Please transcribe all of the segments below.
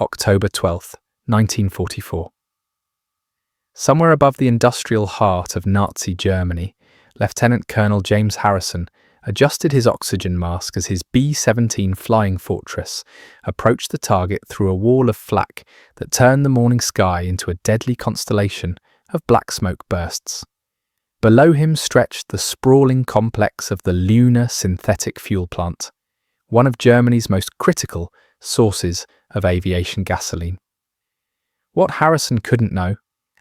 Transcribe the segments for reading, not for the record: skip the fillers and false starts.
October 12, 1944. Somewhere above the industrial heart of Nazi Germany, Lieutenant Colonel James Harrison adjusted his oxygen mask as his B-17 Flying Fortress approached the target through a wall of flak that turned the morning sky into a deadly constellation of black smoke bursts. Below him stretched the sprawling complex of the lunar synthetic fuel plant, one of Germany's most critical sources of aviation gasoline. What Harrison couldn't know,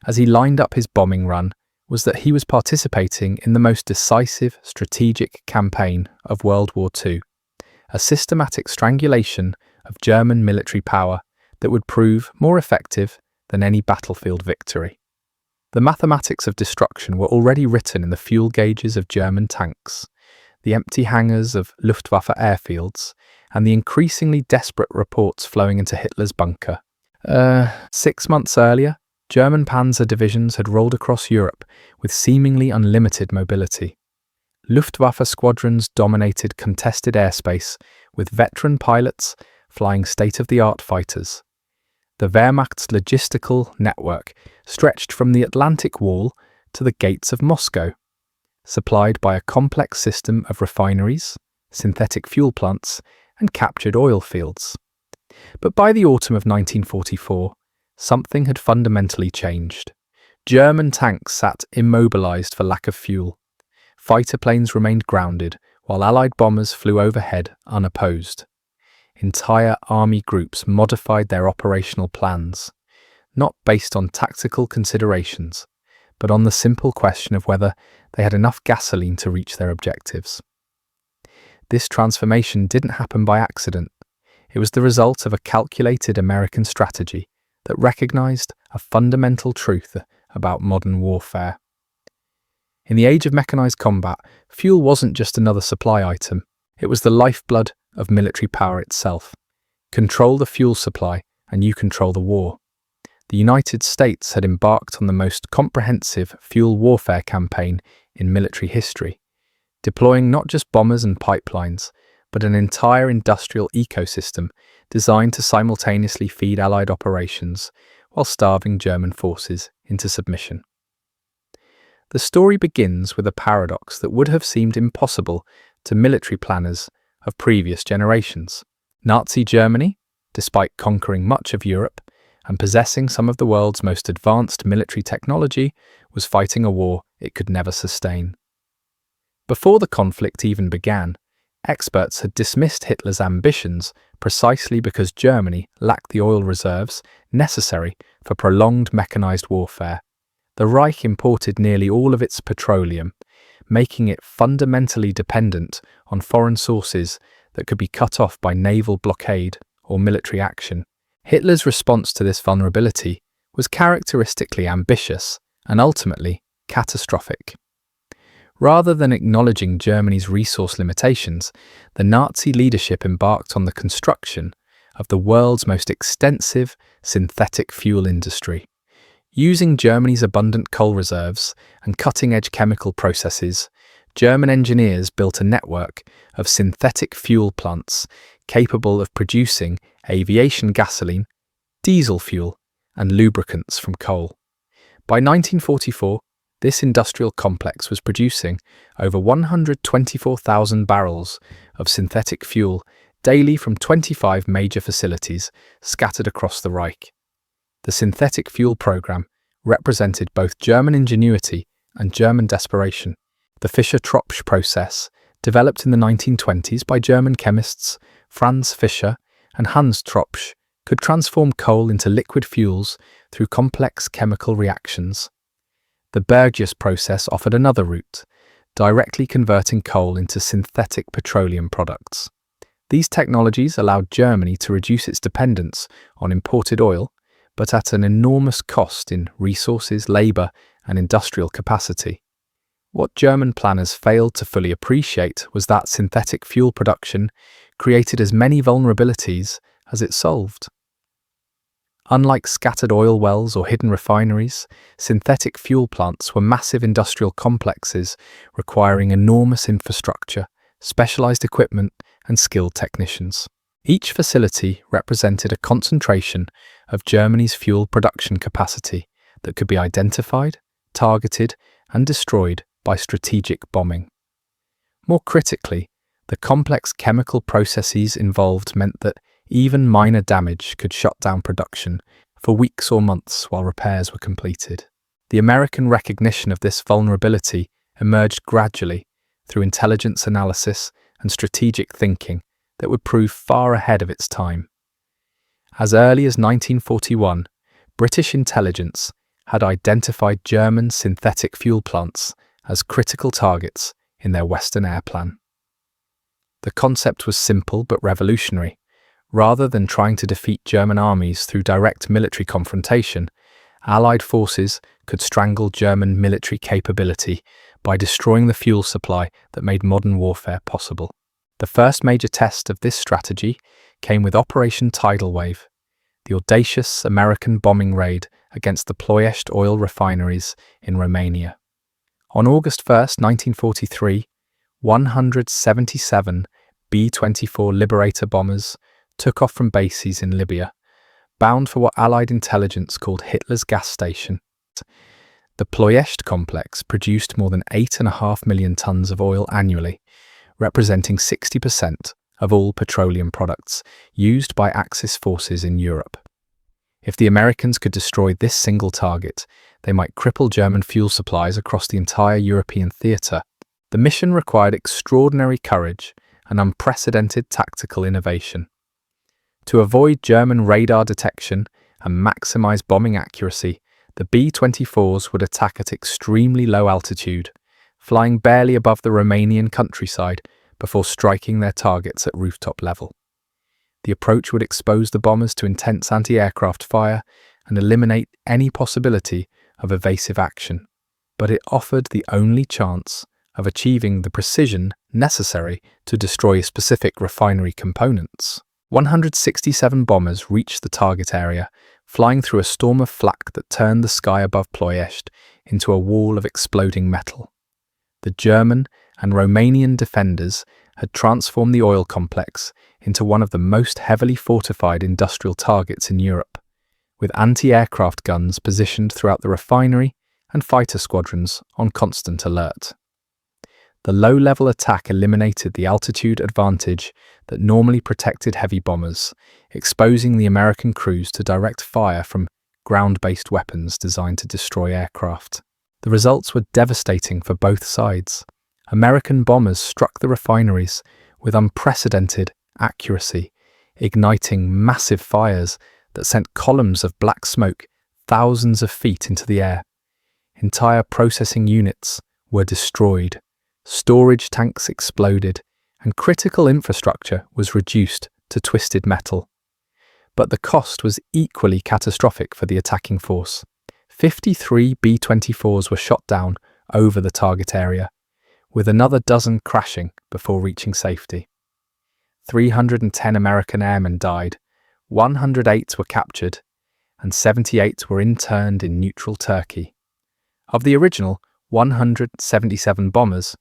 as he lined up his bombing run, was that he was participating in the most decisive strategic campaign of World War II, a systematic strangulation of German military power that would prove more effective than any battlefield victory. The mathematics of destruction were already written in the fuel gauges of German tanks, the empty hangars of Luftwaffe airfields, and the increasingly desperate reports flowing into Hitler's bunker. 6 months earlier, German panzer divisions had rolled across Europe with seemingly unlimited mobility. Luftwaffe squadrons dominated contested airspace, with veteran pilots flying state-of-the-art fighters. The Wehrmacht's logistical network stretched from the Atlantic Wall to the gates of Moscow, supplied by a complex system of refineries, synthetic fuel plants, and captured oil fields. But by the autumn of 1944, something had fundamentally changed. German tanks sat immobilized for lack of fuel. Fighter planes remained grounded, while Allied bombers flew overhead unopposed. Entire army groups modified their operational plans, not based on tactical considerations, but on the simple question of whether they had enough gasoline to reach their objectives. This transformation didn't happen by accident. It was the result of a calculated American strategy that recognized a fundamental truth about modern warfare. In the age of mechanized combat, fuel wasn't just another supply item. It was the lifeblood of military power itself. Control the fuel supply, and you control the war. The United States had embarked on the most comprehensive fuel warfare campaign in military history, deploying not just bombers and pipelines, but an entire industrial ecosystem designed to simultaneously feed Allied operations while starving German forces into submission. The story begins with a paradox that would have seemed impossible to military planners of previous generations. Nazi Germany, despite conquering much of Europe and possessing some of the world's most advanced military technology, was fighting a war it could never sustain. Before the conflict even began, experts had dismissed Hitler's ambitions precisely because Germany lacked the oil reserves necessary for prolonged mechanized warfare. The Reich imported nearly all of its petroleum, making it fundamentally dependent on foreign sources that could be cut off by naval blockade or military action. Hitler's response to this vulnerability was characteristically ambitious and ultimately catastrophic. Rather than acknowledging Germany's resource limitations, the Nazi leadership embarked on the construction of the world's most extensive synthetic fuel industry. Using Germany's abundant coal reserves and cutting-edge chemical processes, German engineers built a network of synthetic fuel plants capable of producing aviation gasoline, diesel fuel, and lubricants from coal. By 1944, this industrial complex was producing over 124,000 barrels of synthetic fuel daily from 25 major facilities scattered across the Reich. The synthetic fuel program represented both German ingenuity and German desperation. The fischer-tropsch process, developed in the 1920s by German chemists Franz Fischer and Hans Tropsch, could transform coal into liquid fuels through complex chemical reactions. The Bergius process offered another route, directly converting coal into synthetic petroleum products. These technologies allowed Germany to reduce its dependence on imported oil, but at an enormous cost in resources, labour, and industrial capacity. What German planners failed to fully appreciate was that synthetic fuel production created as many vulnerabilities as it solved. Unlike scattered oil wells or hidden refineries, synthetic fuel plants were massive industrial complexes requiring enormous infrastructure, specialized equipment, and skilled technicians. Each facility represented a concentration of Germany's fuel production capacity that could be identified, targeted, and destroyed by strategic bombing. More critically, the complex chemical processes involved meant that even minor damage could shut down production for weeks or months while repairs were completed. The American recognition of this vulnerability emerged gradually through intelligence analysis and strategic thinking that would prove far ahead of its time. As early as 1941, British intelligence had identified German synthetic fuel plants as critical targets in their Western Air Plan. The concept was simple but revolutionary. Rather than trying to defeat German armies through direct military confrontation, Allied forces could strangle German military capability by destroying the fuel supply that made modern warfare possible. The first major test of this strategy came with Operation Tidal Wave, the audacious American bombing raid against the Ploiești oil refineries in Romania. On August 1, 1943, 177 B-24 Liberator bombers took off from bases in Libya, bound for what Allied intelligence called Hitler's gas station. The Ploiești complex produced more than 8.5 million tons of oil annually, representing 60% of all petroleum products used by Axis forces in Europe. If the Americans could destroy this single target, they might cripple German fuel supplies across the entire European theatre. The mission required extraordinary courage and unprecedented tactical innovation. To avoid German radar detection and maximize bombing accuracy, the B-24s would attack at extremely low altitude, flying barely above the Romanian countryside before striking their targets at rooftop level. The approach would expose the bombers to intense anti-aircraft fire and eliminate any possibility of evasive action, but it offered the only chance of achieving the precision necessary to destroy specific refinery components. 167 bombers reached the target area, flying through a storm of flak that turned the sky above Ploiești into a wall of exploding metal. The German and Romanian defenders had transformed the oil complex into one of the most heavily fortified industrial targets in Europe, with anti-aircraft guns positioned throughout the refinery and fighter squadrons on constant alert. The low-level attack eliminated the altitude advantage that normally protected heavy bombers, exposing the American crews to direct fire from ground-based weapons designed to destroy aircraft. The results were devastating for both sides. American bombers struck the refineries with unprecedented accuracy, igniting massive fires that sent columns of black smoke thousands of feet into the air. Entire processing units were destroyed. Storage tanks exploded, and critical infrastructure was reduced to twisted metal. But the cost was equally catastrophic for the attacking force. 53 B-24s were shot down over the target area, with another dozen crashing before reaching safety. 310 American airmen died, 108 were captured, and 78 were interned in neutral Turkey. Of the original 177 bombers,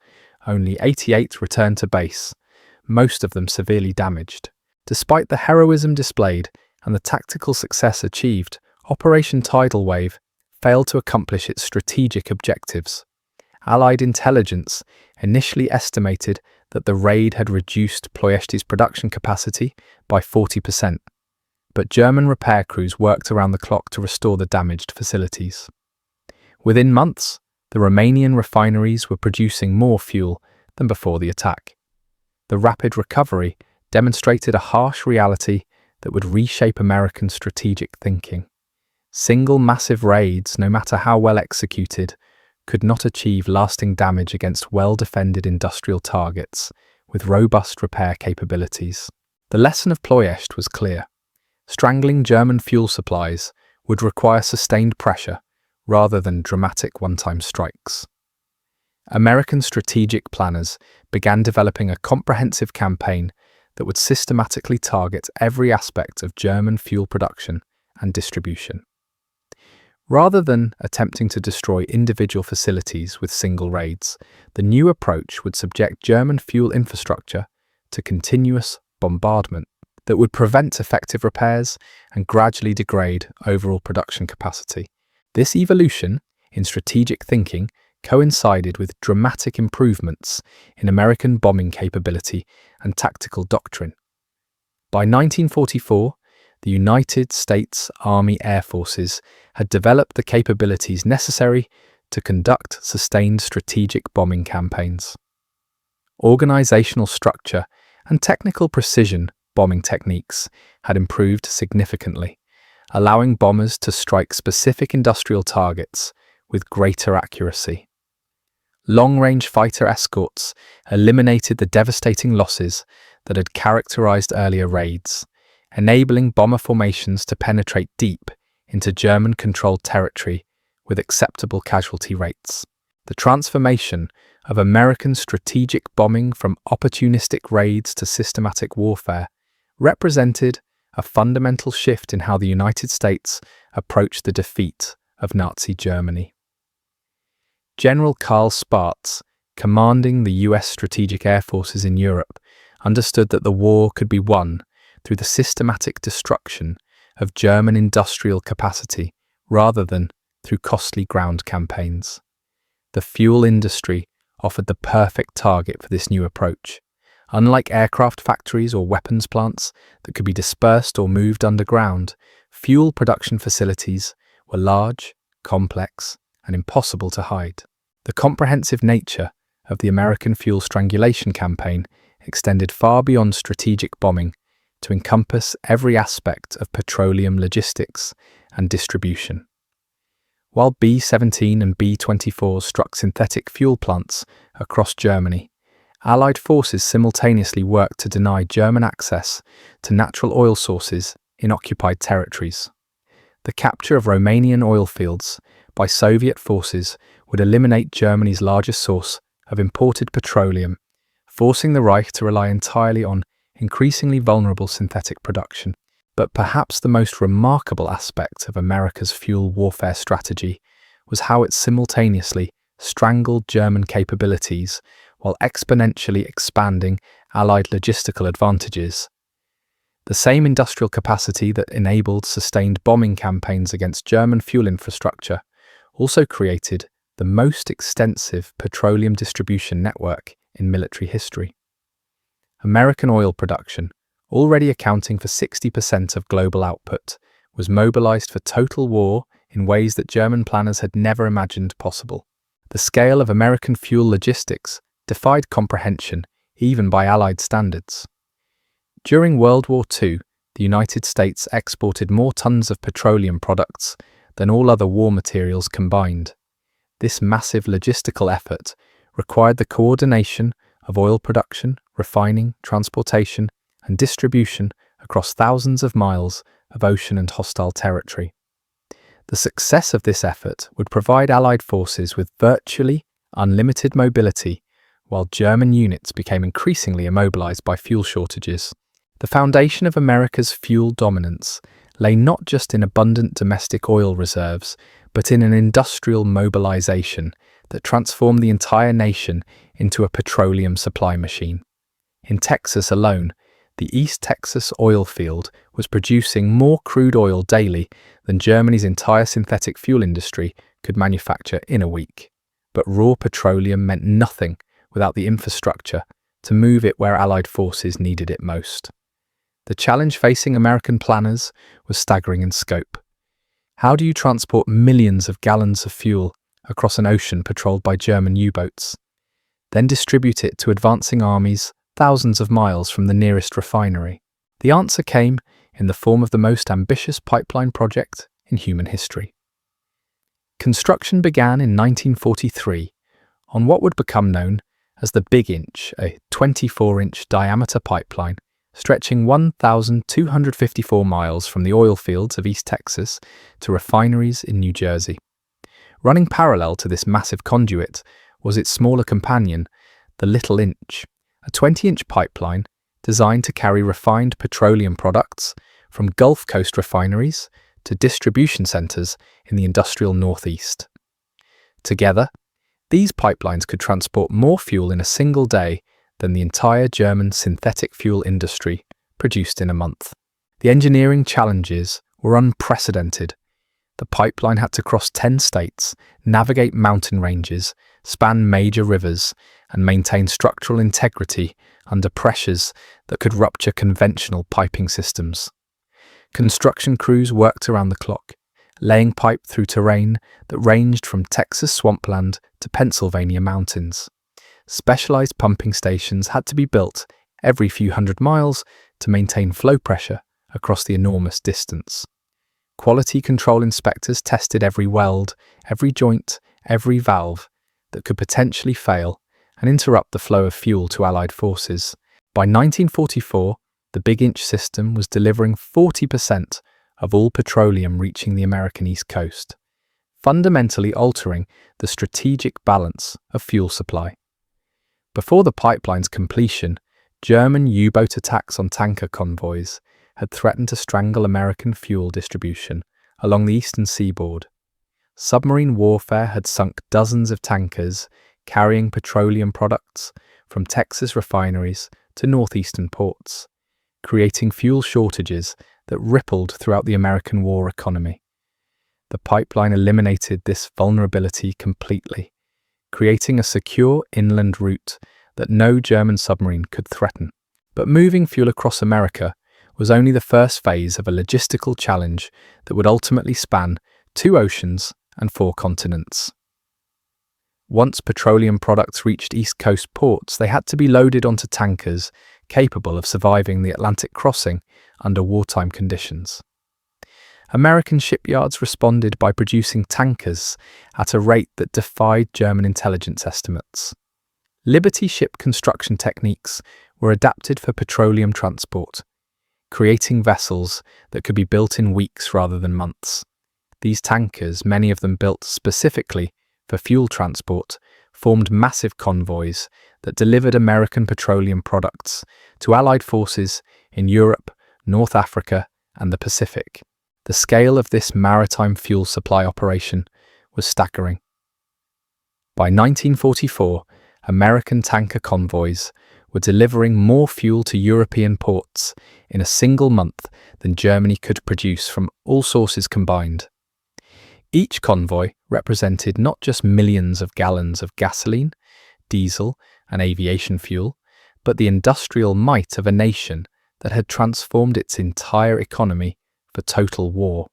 only 88 returned to base, most of them severely damaged. Despite the heroism displayed and the tactical success achieved, Operation Tidal Wave failed to accomplish its strategic objectives. Allied intelligence initially estimated that the raid had reduced Ploiești's production capacity by 40%, but German repair crews worked around the clock to restore the damaged facilities. Within months, the Romanian refineries were producing more fuel than before the attack. The rapid recovery demonstrated a harsh reality that would reshape American strategic thinking. Single massive raids, no matter how well executed, could not achieve lasting damage against well-defended industrial targets with robust repair capabilities. The lesson of Ploiești was clear. Strangling German fuel supplies would require sustained pressure rather than dramatic one-time strikes. American strategic planners began developing a comprehensive campaign that would systematically target every aspect of German fuel production and distribution. Rather than attempting to destroy individual facilities with single raids, the new approach would subject German fuel infrastructure to continuous bombardment. that would prevent effective repairs and gradually degrade overall production capacity. This evolution in strategic thinking coincided with dramatic improvements in American bombing capability and tactical doctrine. By 1944, the United States Army Air Forces had developed the capabilities necessary to conduct sustained strategic bombing campaigns. Organizational structure and technical precision bombing techniques had improved significantly, allowing bombers to strike specific industrial targets with greater accuracy. Long-range fighter escorts eliminated the devastating losses that had characterized earlier raids, enabling bomber formations to penetrate deep into German-controlled territory with acceptable casualty rates. The transformation of American strategic bombing from opportunistic raids to systematic warfare represented a fundamental shift in how the United States approached the defeat of Nazi Germany. General Karl Spaatz, commanding the US strategic air forces in Europe, understood that the war could be won through the systematic destruction of German industrial capacity rather than through costly ground campaigns. The fuel industry offered the perfect target for this new approach. Unlike aircraft factories or weapons plants that could be dispersed or moved underground, fuel production facilities were large, complex, and impossible to hide. The comprehensive nature of the American fuel strangulation campaign extended far beyond strategic bombing to encompass every aspect of petroleum logistics and distribution. While B-17 and B-24 struck synthetic fuel plants across Germany, Allied forces simultaneously worked to deny German access to natural oil sources in occupied territories. The capture of Romanian oil fields by Soviet forces would eliminate Germany's largest source of imported petroleum, forcing the Reich to rely entirely on increasingly vulnerable synthetic production. But perhaps the most remarkable aspect of America's fuel warfare strategy was how it simultaneously strangled German capabilities while exponentially expanding Allied logistical advantages. The same industrial capacity that enabled sustained bombing campaigns against German fuel infrastructure also created the most extensive petroleum distribution network in military history. American oil production, already accounting for 60% of global output, was mobilized for total war in ways that German planners had never imagined possible. The scale of American fuel logistics defied comprehension even by Allied standards. During World War II, the United States exported more tons of petroleum products than all other war materials combined. This massive logistical effort required the coordination of oil production, refining, transportation, and distribution across thousands of miles of ocean and hostile territory. The success of this effort would provide Allied forces with virtually unlimited mobility, while German units became increasingly immobilized by fuel shortages. The foundation of America's fuel dominance lay not just in abundant domestic oil reserves, but in an industrial mobilization that transformed the entire nation into a petroleum supply machine. In Texas alone, the East Texas oil field was producing more crude oil daily than Germany's entire synthetic fuel industry could manufacture in a week. But raw petroleum meant nothing without the infrastructure to move it where Allied forces needed it most. The challenge facing American planners was staggering in scope. How do you transport millions of gallons of fuel across an ocean patrolled by German U-boats, then distribute it to advancing armies thousands of miles from the nearest refinery? The answer came in the form of the most ambitious pipeline project in human history. Construction began in 1943 on what would become known as the Big Inch, a 24-inch diameter pipeline stretching 1,254 miles from the oil fields of East Texas to refineries in New Jersey. Running parallel to this massive conduit was its smaller companion, the Little Inch, a 20-inch pipeline designed to carry refined petroleum products from Gulf Coast refineries to distribution centers in the industrial Northeast. Together, these pipelines could transport more fuel in a single day than the entire German synthetic fuel industry produced in a month. The engineering challenges were unprecedented. The pipeline had to cross 10 states, navigate mountain ranges, span major rivers, and maintain structural integrity under pressures that could rupture conventional piping systems. Construction crews worked around the clock, laying pipe through terrain that ranged from Texas swampland to Pennsylvania mountains. Specialized pumping stations had to be built every few hundred miles to maintain flow pressure across the enormous distance. Quality control inspectors tested every weld, every joint, every valve that could potentially fail and interrupt the flow of fuel to Allied forces. By 1944, the Big Inch system was delivering 40% of all petroleum reaching the American East Coast, fundamentally altering the strategic balance of fuel supply. Before the pipeline's completion, German U-boat attacks on tanker convoys had threatened to strangle American fuel distribution along the eastern seaboard. Submarine warfare had sunk dozens of tankers carrying petroleum products from Texas refineries to northeastern ports, creating fuel shortages that rippled throughout the American war economy. The pipeline eliminated this vulnerability completely, creating a secure inland route that no German submarine could threaten. But moving fuel across America was only the first phase of a logistical challenge that would ultimately span 2 oceans and 4 continents. Once petroleum products reached East Coast ports, they had to be loaded onto tankers capable of surviving the Atlantic crossing under wartime conditions. American shipyards responded by producing tankers at a rate that defied German intelligence estimates. Liberty ship construction techniques were adapted for petroleum transport, creating vessels that could be built in weeks rather than months. These tankers, many of them built specifically for fuel transport, formed massive convoys that delivered American petroleum products to Allied forces in Europe, North Africa, and the Pacific. The scale of this maritime fuel supply operation was staggering. By 1944, American tanker convoys were delivering more fuel to European ports in a single month than Germany could produce from all sources combined. Each convoy represented not just millions of gallons of gasoline, diesel, and aviation fuel, but the industrial might of a nation that had transformed its entire economy for total war.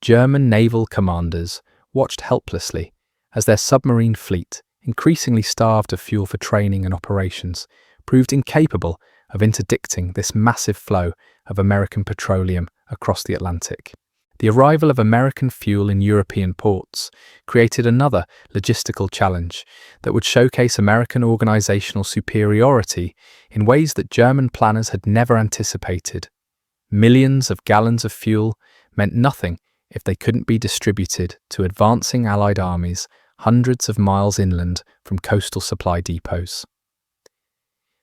German naval commanders watched helplessly as their submarine fleet, increasingly starved of fuel for training and operations, proved incapable of interdicting this massive flow of American petroleum across the Atlantic. The arrival of American fuel in European ports created another logistical challenge that would showcase American organizational superiority in ways that German planners had never anticipated. Millions of gallons of fuel meant nothing if they couldn't be distributed to advancing Allied armies hundreds of miles inland from coastal supply depots.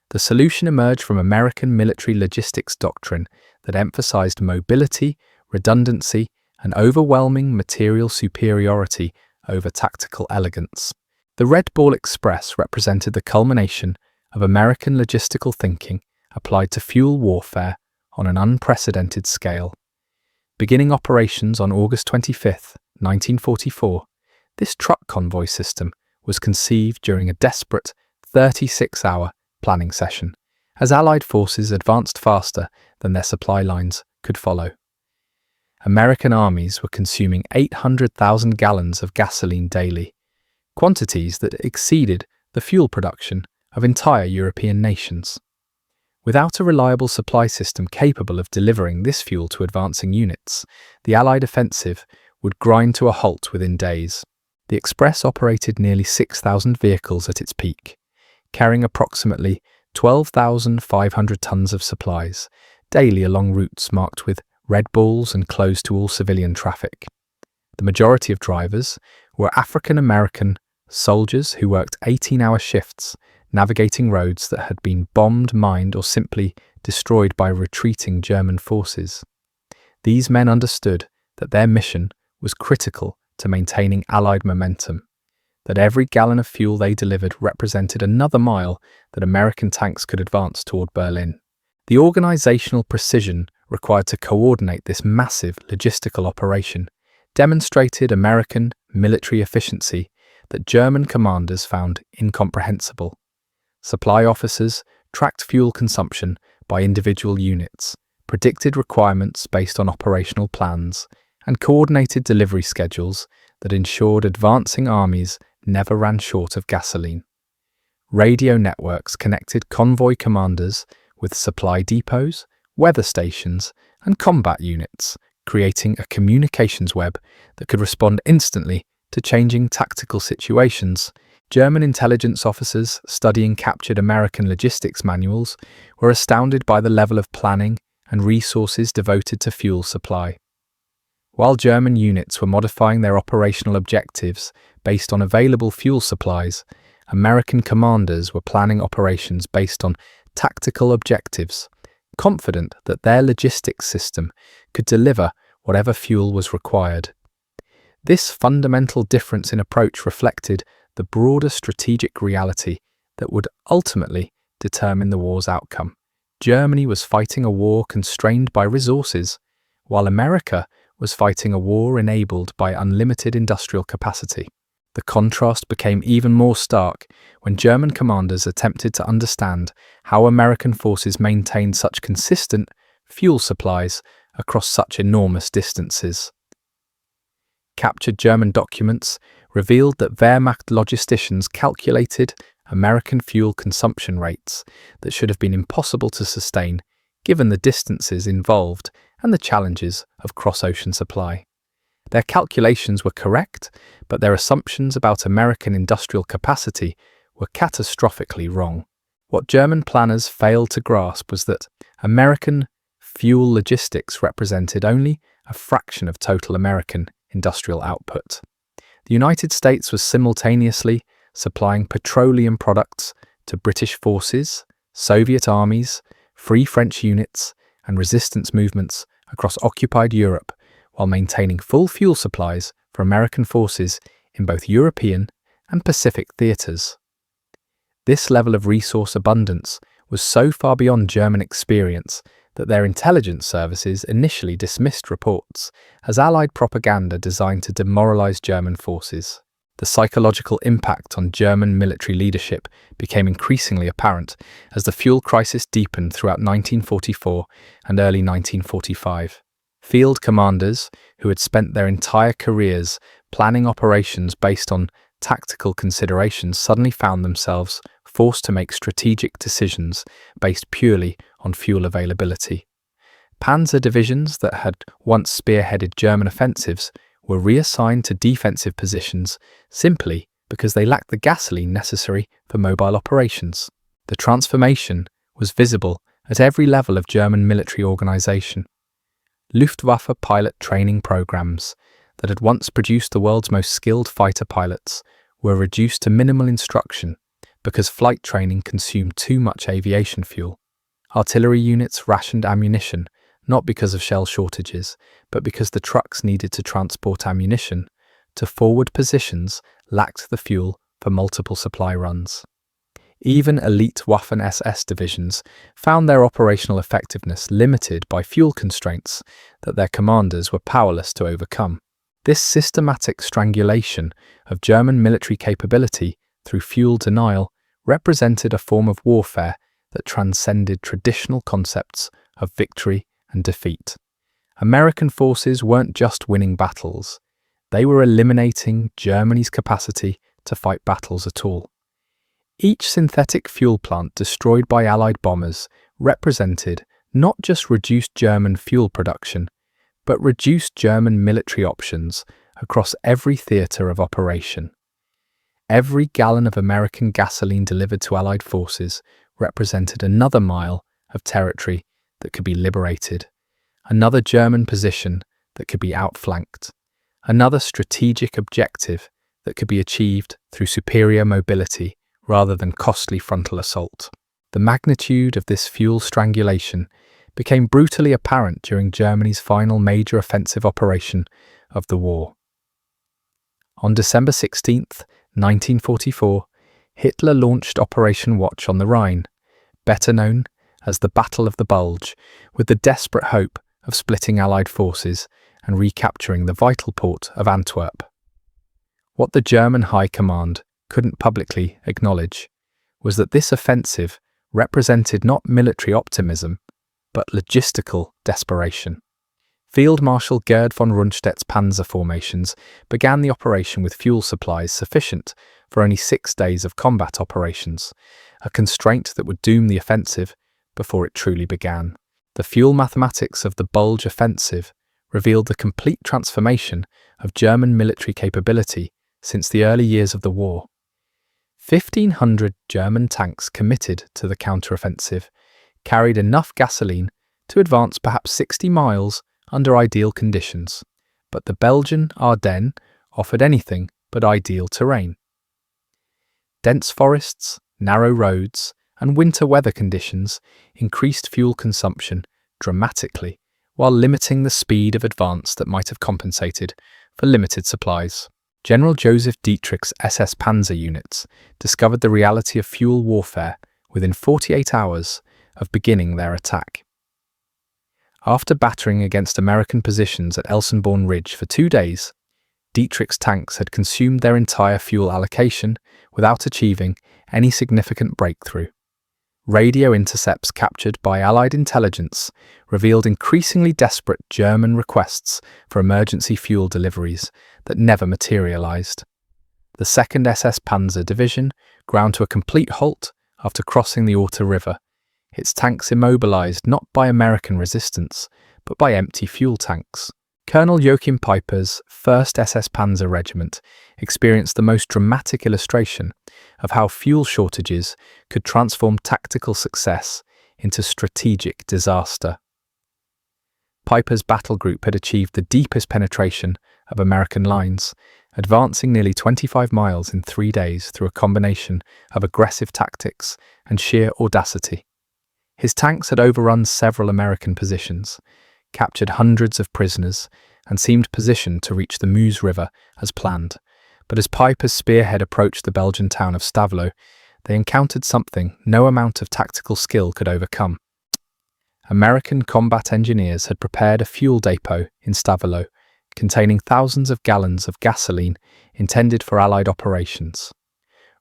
The solution emerged from American military logistics doctrine that emphasized mobility, redundancy, and overwhelming material superiority over tactical elegance. The Red Ball Express represented the culmination of American logistical thinking applied to fuel warfare on an unprecedented scale. Beginning operations on August 25, 1944, this truck convoy system was conceived during a desperate 36-hour planning session, as Allied forces advanced faster than their supply lines could follow. American armies were consuming 800,000 gallons of gasoline daily, quantities that exceeded the fuel production of entire European nations. Without a reliable supply system capable of delivering this fuel to advancing units, the Allied offensive would grind to a halt within days. The Express operated nearly 6,000 vehicles at its peak, carrying approximately 12,500 tons of supplies daily along routes marked with red balls and closed to all civilian traffic. The majority of drivers were African American soldiers who worked 18-hour shifts, navigating roads that had been bombed, mined, or simply destroyed by retreating German forces. These men understood that their mission was critical to maintaining Allied momentum, that every gallon of fuel they delivered represented another mile that American tanks could advance toward Berlin. The organizational precision required to coordinate this massive logistical operation demonstrated American military efficiency that German commanders found incomprehensible. Supply officers tracked fuel consumption by individual units, predicted requirements based on operational plans, and coordinated delivery schedules that ensured advancing armies never ran short of gasoline. Radio networks connected convoy commanders with supply depots, weather stations, and combat units, creating a communications web that could respond instantly to changing tactical situations. German intelligence officers studying captured American logistics manuals were astounded by the level of planning and resources devoted to fuel supply. While German units were modifying their operational objectives based on available fuel supplies, American commanders were planning operations based on tactical objectives, confident that their logistics system could deliver whatever fuel was required. This fundamental difference in approach reflected the broader strategic reality that would ultimately determine the war's outcome. Germany was fighting a war constrained by resources, while America was fighting a war enabled by unlimited industrial capacity. The contrast became even more stark when German commanders attempted to understand how American forces maintained such consistent fuel supplies across such enormous distances. Captured German documents revealed that Wehrmacht logisticians calculated American fuel consumption rates that should have been impossible to sustain given the distances involved and the challenges of cross-ocean supply. Their calculations were correct, but their assumptions about American industrial capacity were catastrophically wrong. What German planners failed to grasp was that American fuel logistics represented only a fraction of total American industrial output. The United States was simultaneously supplying petroleum products to British forces, Soviet armies, Free French units, and resistance movements across occupied Europe, while maintaining full fuel supplies for American forces in both European and Pacific theaters. This level of resource abundance was so far beyond German experience that their intelligence services initially dismissed reports as Allied propaganda designed to demoralize German forces. The psychological impact on German military leadership became increasingly apparent as the fuel crisis deepened throughout 1944 and early 1945. Field commanders, who had spent their entire careers planning operations based on tactical considerations, suddenly found themselves forced to make strategic decisions based purely on fuel availability. Panzer divisions that had once spearheaded German offensives were reassigned to defensive positions simply because they lacked the gasoline necessary for mobile operations. The transformation was visible at every level of German military organization. Luftwaffe pilot training programs that had once produced the world's most skilled fighter pilots were reduced to minimal instruction because flight training consumed too much aviation fuel. Artillery units rationed ammunition, not because of shell shortages, but because the trucks needed to transport ammunition to forward positions lacked the fuel for multiple supply runs. Even elite Waffen-SS divisions found their operational effectiveness limited by fuel constraints that their commanders were powerless to overcome. This systematic strangulation of German military capability through fuel denial represented a form of warfare that transcended traditional concepts of victory and defeat. American forces weren't just winning battles, they were eliminating Germany's capacity to fight battles at all. Each synthetic fuel plant destroyed by Allied bombers represented not just reduced German fuel production, but reduced German military options across every theatre of operation. Every gallon of American gasoline delivered to Allied forces represented another mile of territory that could be liberated, another German position that could be outflanked, another strategic objective that could be achieved through superior mobility rather than costly frontal assault. The magnitude of this fuel strangulation became brutally apparent during Germany's final major offensive operation of the war. On December 16, 1944, Hitler launched Operation Watch on the Rhine, better known as the Battle of the Bulge, with the desperate hope of splitting Allied forces and recapturing the vital port of Antwerp. What the German High Command couldn't publicly acknowledge was that this offensive represented not military optimism, but logistical desperation. Field Marshal Gerd von Rundstedt's panzer formations began the operation with fuel supplies sufficient for only 6 days of combat operations, a constraint that would doom the offensive before it truly began. The fuel mathematics of the Bulge offensive revealed the complete transformation of German military capability since the early years of the war. 1,500 German tanks committed to the counteroffensive carried enough gasoline to advance perhaps 60 miles under ideal conditions, but the Belgian Ardennes offered anything but ideal terrain. Dense forests, narrow roads, and winter weather conditions increased fuel consumption dramatically, while limiting the speed of advance that might have compensated for limited supplies. General Joseph Dietrich's SS Panzer units discovered the reality of fuel warfare within 48 hours of beginning their attack. After battering against American positions at Elsenborn Ridge for 2 days, Dietrich's tanks had consumed their entire fuel allocation without achieving any significant breakthrough. Radio intercepts captured by Allied intelligence revealed increasingly desperate German requests for emergency fuel deliveries that never materialized. The 2nd SS Panzer Division ground to a complete halt after crossing the Otter River, its tanks immobilized not by American resistance, but by empty fuel tanks. Colonel Joachim Peiper's 1st SS Panzer Regiment experienced the most dramatic illustration of how fuel shortages could transform tactical success into strategic disaster. Peiper's battle group had achieved the deepest penetration of American lines, advancing nearly 25 miles in 3 days through a combination of aggressive tactics and sheer audacity. His tanks had overrun several American positions, captured hundreds of prisoners, and seemed positioned to reach the Meuse River as planned. But as Peiper's spearhead approached the Belgian town of Stavelot, they encountered something no amount of tactical skill could overcome. American combat engineers had prepared a fuel depot in Stavelot, containing thousands of gallons of gasoline intended for Allied operations.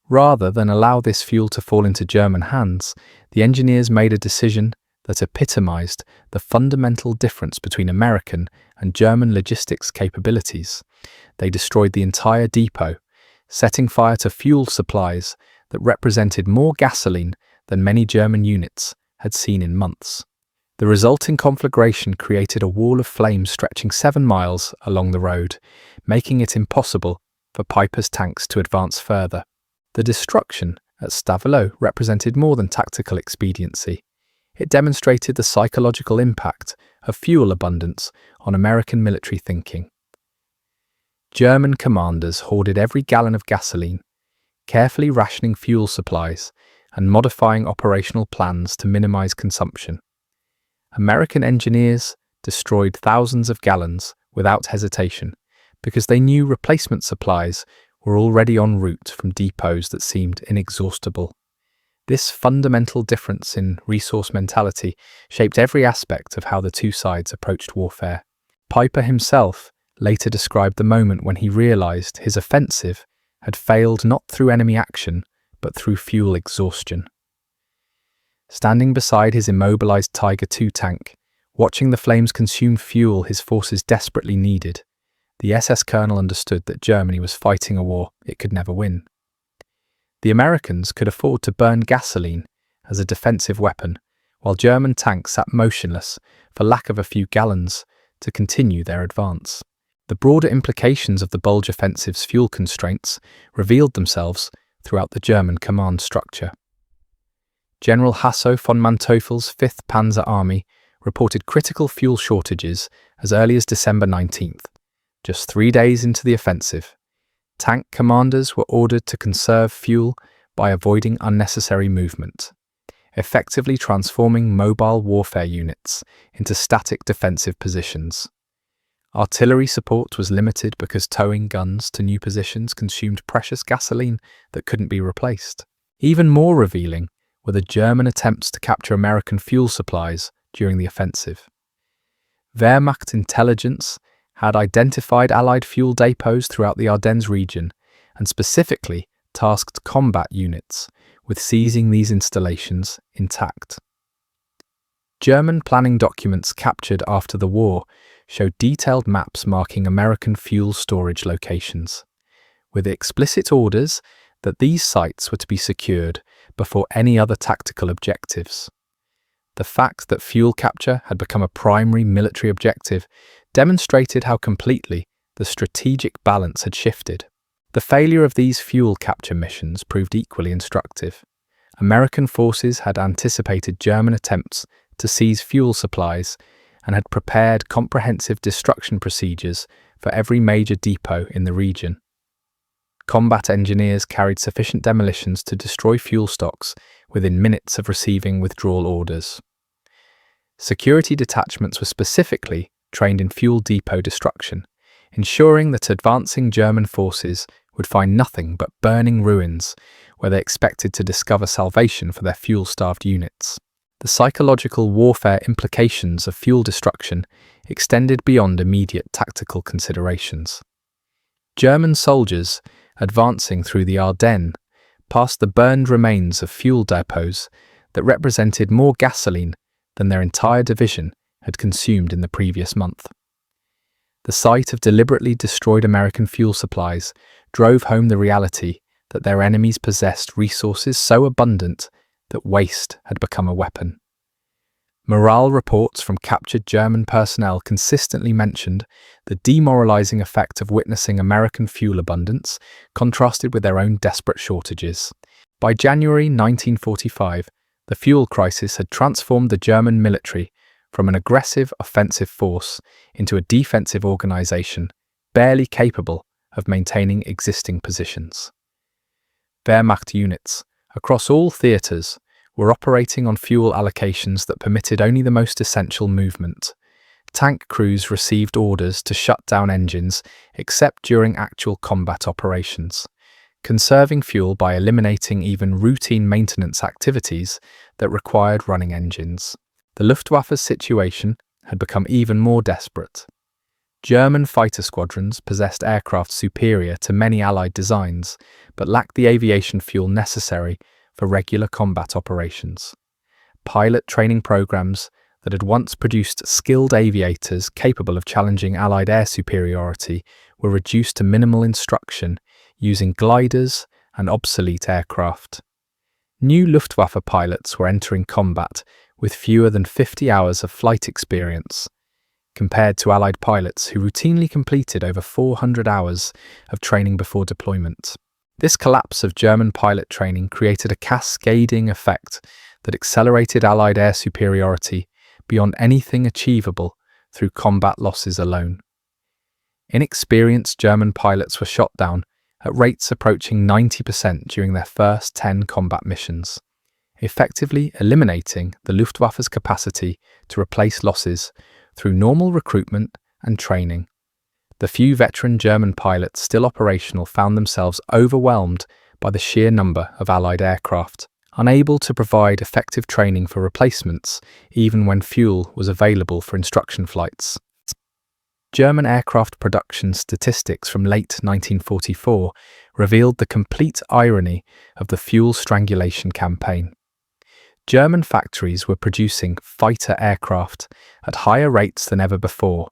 Rather than allow this fuel to fall into German hands, the engineers made a decision that epitomized the fundamental difference between American and German logistics capabilities. They destroyed the entire depot, setting fire to fuel supplies that represented more gasoline than many German units had seen in months. The resulting conflagration created a wall of flames stretching 7 miles along the road, making it impossible for Peiper's tanks to advance further. The destruction at Stavelot represented more than tactical expediency. It demonstrated the psychological impact of fuel abundance on American military thinking. German commanders hoarded every gallon of gasoline, carefully rationing fuel supplies and modifying operational plans to minimize consumption. American engineers destroyed thousands of gallons without hesitation because they knew replacement supplies were already en route from depots that seemed inexhaustible. This fundamental difference in resource mentality shaped every aspect of how the two sides approached warfare. Peiper himself later described the moment when he realized his offensive had failed not through enemy action, but through fuel exhaustion. Standing beside his immobilized Tiger II tank, watching the flames consume fuel his forces desperately needed, the SS colonel understood that Germany was fighting a war it could never win. The Americans could afford to burn gasoline as a defensive weapon, while German tanks sat motionless for lack of a few gallons to continue their advance. The broader implications of the Bulge offensive's fuel constraints revealed themselves throughout the German command structure. General Hasso von Manteuffel's 5th Panzer Army reported critical fuel shortages as early as December 19th, just 3 days into the offensive. Tank commanders were ordered to conserve fuel by avoiding unnecessary movement, effectively transforming mobile warfare units into static defensive positions. Artillery support was limited because towing guns to new positions consumed precious gasoline that couldn't be replaced. Even more revealing were the German attempts to capture American fuel supplies during the offensive. Wehrmacht intelligence had identified Allied fuel depots throughout the Ardennes region and specifically tasked combat units with seizing these installations intact. German planning documents captured after the war showed detailed maps marking American fuel storage locations, with explicit orders that these sites were to be secured before any other tactical objectives. The fact that fuel capture had become a primary military objective demonstrated how completely the strategic balance had shifted. The failure of these fuel capture missions proved equally instructive. American forces had anticipated German attempts to seize fuel supplies and had prepared comprehensive destruction procedures for every major depot in the region. Combat engineers carried sufficient demolitions to destroy fuel stocks within minutes of receiving withdrawal orders. Security detachments were specifically trained in fuel depot destruction, ensuring that advancing German forces would find nothing but burning ruins where they expected to discover salvation for their fuel-starved units. The psychological warfare implications of fuel destruction extended beyond immediate tactical considerations. German soldiers, advancing through the Ardennes, passed the burned remains of fuel depots that represented more gasoline than their entire division had consumed in the previous month. The sight of deliberately destroyed American fuel supplies drove home the reality that their enemies possessed resources so abundant that waste had become a weapon. Morale reports from captured German personnel consistently mentioned the demoralizing effect of witnessing American fuel abundance contrasted with their own desperate shortages. By January 1945, the fuel crisis had transformed the German military from an aggressive offensive force into a defensive organization barely capable of maintaining existing positions. Wehrmacht units, across all theatres, were operating on fuel allocations that permitted only the most essential movement. Tank crews received orders to shut down engines except during actual combat operations, conserving fuel by eliminating even routine maintenance activities that required running engines. The Luftwaffe's situation had become even more desperate. German fighter squadrons possessed aircraft superior to many Allied designs, but lacked the aviation fuel necessary for regular combat operations. Pilot training programs that had once produced skilled aviators capable of challenging Allied air superiority were reduced to minimal instruction using gliders and obsolete aircraft. New Luftwaffe pilots were entering combat with fewer than 50 hours of flight experience, compared to Allied pilots who routinely completed over 400 hours of training before deployment. This collapse of German pilot training created a cascading effect that accelerated Allied air superiority beyond anything achievable through combat losses alone. Inexperienced German pilots were shot down at rates approaching 90% during their first 10 combat missions, effectively eliminating the Luftwaffe's capacity to replace losses through normal recruitment and training. The few veteran German pilots still operational found themselves overwhelmed by the sheer number of Allied aircraft, unable to provide effective training for replacements even when fuel was available for instruction flights. German aircraft production statistics from late 1944 revealed the complete irony of the fuel strangulation campaign. German factories were producing fighter aircraft at higher rates than ever before,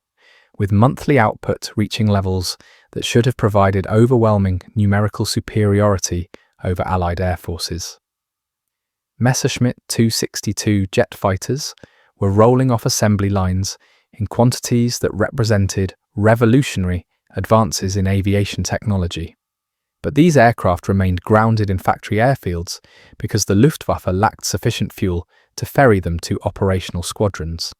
with monthly output reaching levels that should have provided overwhelming numerical superiority over Allied air forces. Messerschmitt 262 jet fighters were rolling off assembly lines in quantities that represented revolutionary advances in aviation technology. But these aircraft remained grounded in factory airfields because the Luftwaffe lacked sufficient fuel to ferry them to operational squadrons,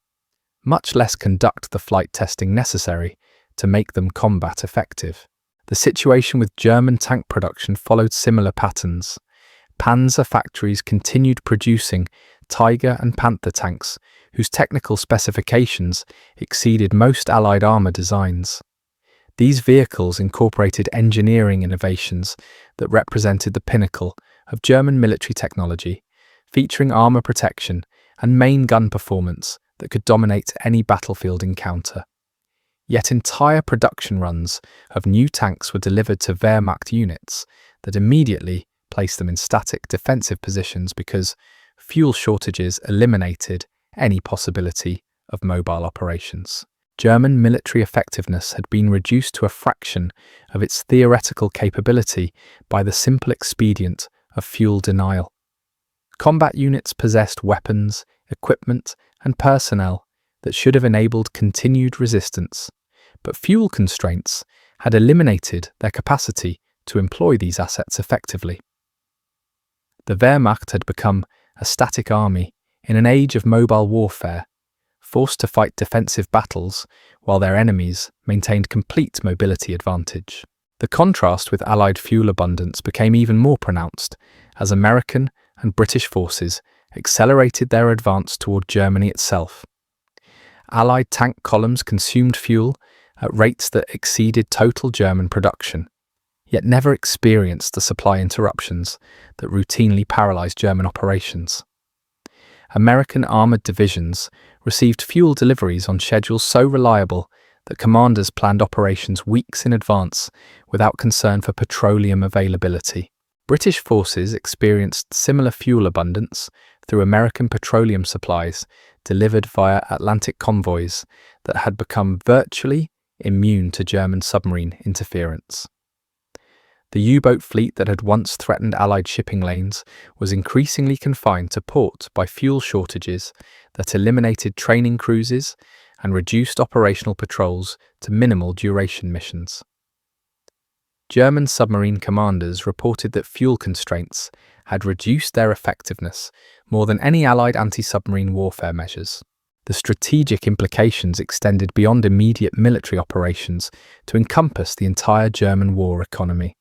much less conduct the flight testing necessary to make them combat effective. The situation with German tank production followed similar patterns. Panzer factories continued producing Tiger and Panther tanks whose technical specifications exceeded most Allied armour designs. These vehicles incorporated engineering innovations that represented the pinnacle of German military technology, featuring armor protection and main gun performance that could dominate any battlefield encounter. Yet entire production runs of new tanks were delivered to Wehrmacht units that immediately placed them in static defensive positions because fuel shortages eliminated any possibility of mobile operations. German military effectiveness had been reduced to a fraction of its theoretical capability by the simple expedient of fuel denial. Combat units possessed weapons, equipment, and personnel that should have enabled continued resistance, but fuel constraints had eliminated their capacity to employ these assets effectively. The Wehrmacht had become a static army in an age of mobile warfare, forced to fight defensive battles while their enemies maintained complete mobility advantage. The contrast with Allied fuel abundance became even more pronounced as American and British forces accelerated their advance toward Germany itself. Allied tank columns consumed fuel at rates that exceeded total German production, yet never experienced the supply interruptions that routinely paralyzed German operations. American armored divisions received fuel deliveries on schedules so reliable that commanders planned operations weeks in advance without concern for petroleum availability. British forces experienced similar fuel abundance through American petroleum supplies delivered via Atlantic convoys that had become virtually immune to German submarine interference. The U-boat fleet that had once threatened Allied shipping lanes was increasingly confined to port by fuel shortages that eliminated training cruises and reduced operational patrols to minimal duration missions. German submarine commanders reported that fuel constraints had reduced their effectiveness more than any Allied anti-submarine warfare measures. The strategic implications extended beyond immediate military operations to encompass the entire German war economy.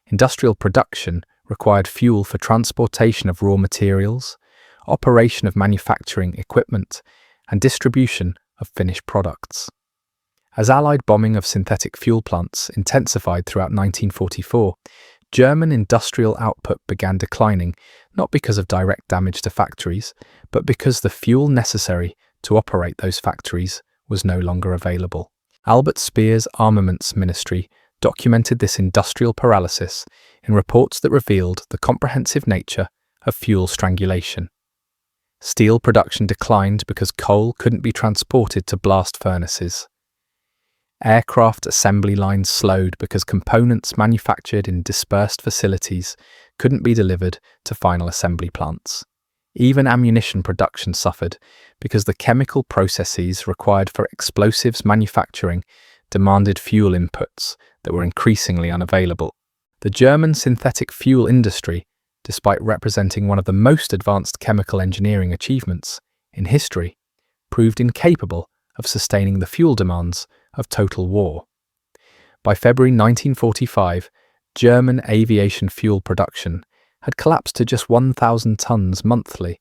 Industrial production required fuel for transportation of raw materials, operation of manufacturing equipment, and distribution of finished products. As Allied bombing of synthetic fuel plants intensified throughout 1944, German industrial output began declining, not because of direct damage to factories, but because the fuel necessary to operate those factories was no longer available. Albert Speer's Armaments Ministry documented this industrial paralysis in reports that revealed the comprehensive nature of fuel strangulation. Steel production declined because coal couldn't be transported to blast furnaces. Aircraft assembly lines slowed because components manufactured in dispersed facilities couldn't be delivered to final assembly plants. Even ammunition production suffered because the chemical processes required for explosives manufacturing demanded fuel inputs that were increasingly unavailable. The German synthetic fuel industry, despite representing one of the most advanced chemical engineering achievements in history, proved incapable of sustaining the fuel demands of total war. By February 1945, German aviation fuel production had collapsed to just 1,000 tons monthly,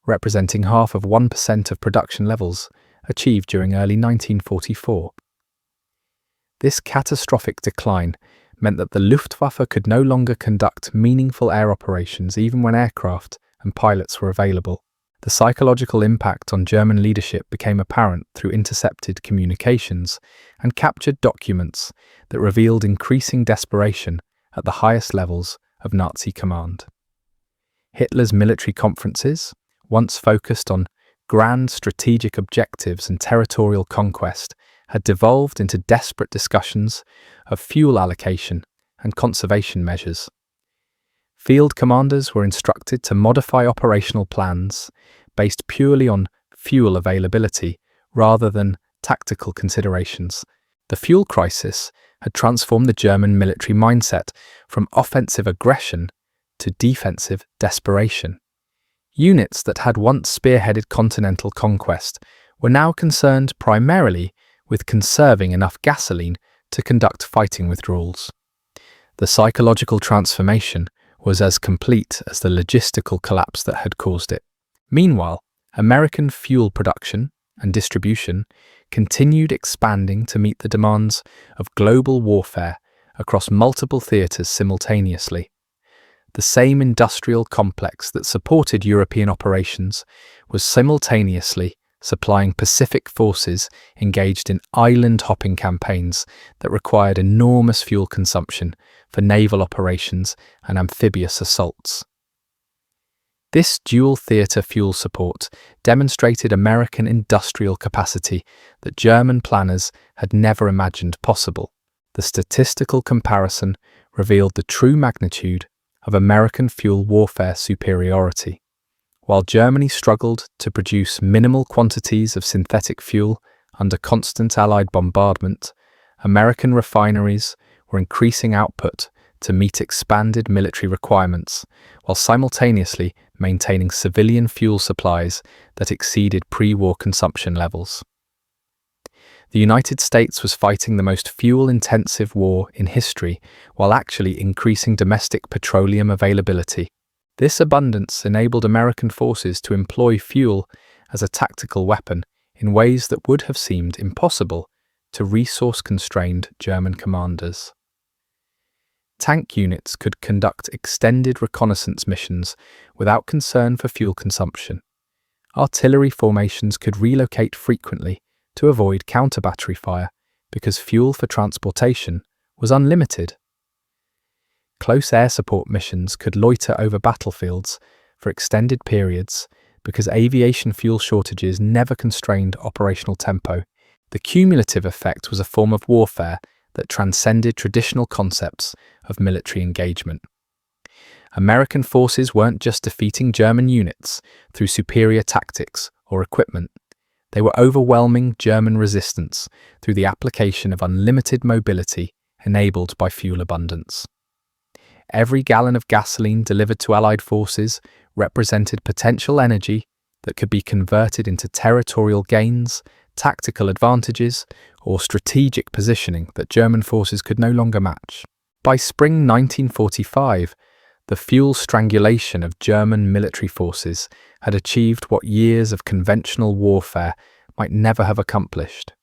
representing half of 1% of production levels achieved during early 1944. This catastrophic decline meant that the Luftwaffe could no longer conduct meaningful air operations even when aircraft and pilots were available. The psychological impact on German leadership became apparent through intercepted communications and captured documents that revealed increasing desperation at the highest levels of Nazi command. Hitler's military conferences, once focused on grand strategic objectives and territorial conquest, had devolved into desperate discussions of fuel allocation and conservation measures. Field commanders were instructed to modify operational plans based purely on fuel availability rather than tactical considerations. The fuel crisis had transformed the German military mindset from offensive aggression to defensive desperation. Units that had once spearheaded continental conquest were now concerned primarily with conserving enough gasoline to conduct fighting withdrawals. The psychological transformation was as complete as the logistical collapse that had caused it. Meanwhile, American fuel production and distribution continued expanding to meet the demands of global warfare across multiple theaters simultaneously. The same industrial complex that supported European operations was simultaneously supplying Pacific forces engaged in island-hopping campaigns that required enormous fuel consumption for naval operations and amphibious assaults. This dual-theatre fuel support demonstrated American industrial capacity that German planners had never imagined possible. The statistical comparison revealed the true magnitude of American fuel warfare superiority. While Germany struggled to produce minimal quantities of synthetic fuel under constant Allied bombardment, American refineries were increasing output to meet expanded military requirements, while simultaneously maintaining civilian fuel supplies that exceeded pre-war consumption levels. The United States was fighting the most fuel-intensive war in history while actually increasing domestic petroleum availability. This abundance enabled American forces to employ fuel as a tactical weapon in ways that would have seemed impossible to resource-constrained German commanders. Tank units could conduct extended reconnaissance missions without concern for fuel consumption. Artillery formations could relocate frequently to avoid counter-battery fire because fuel for transportation was unlimited. Close air support missions could loiter over battlefields for extended periods because aviation fuel shortages never constrained operational tempo. The cumulative effect was a form of warfare that transcended traditional concepts of military engagement. American forces weren't just defeating German units through superior tactics or equipment. They were overwhelming German resistance through the application of unlimited mobility enabled by fuel abundance. Every gallon of gasoline delivered to Allied forces represented potential energy that could be converted into territorial gains, tactical advantages, or strategic positioning that German forces could no longer match. By spring 1945, the fuel strangulation of German military forces had achieved what years of conventional warfare might never have accomplished.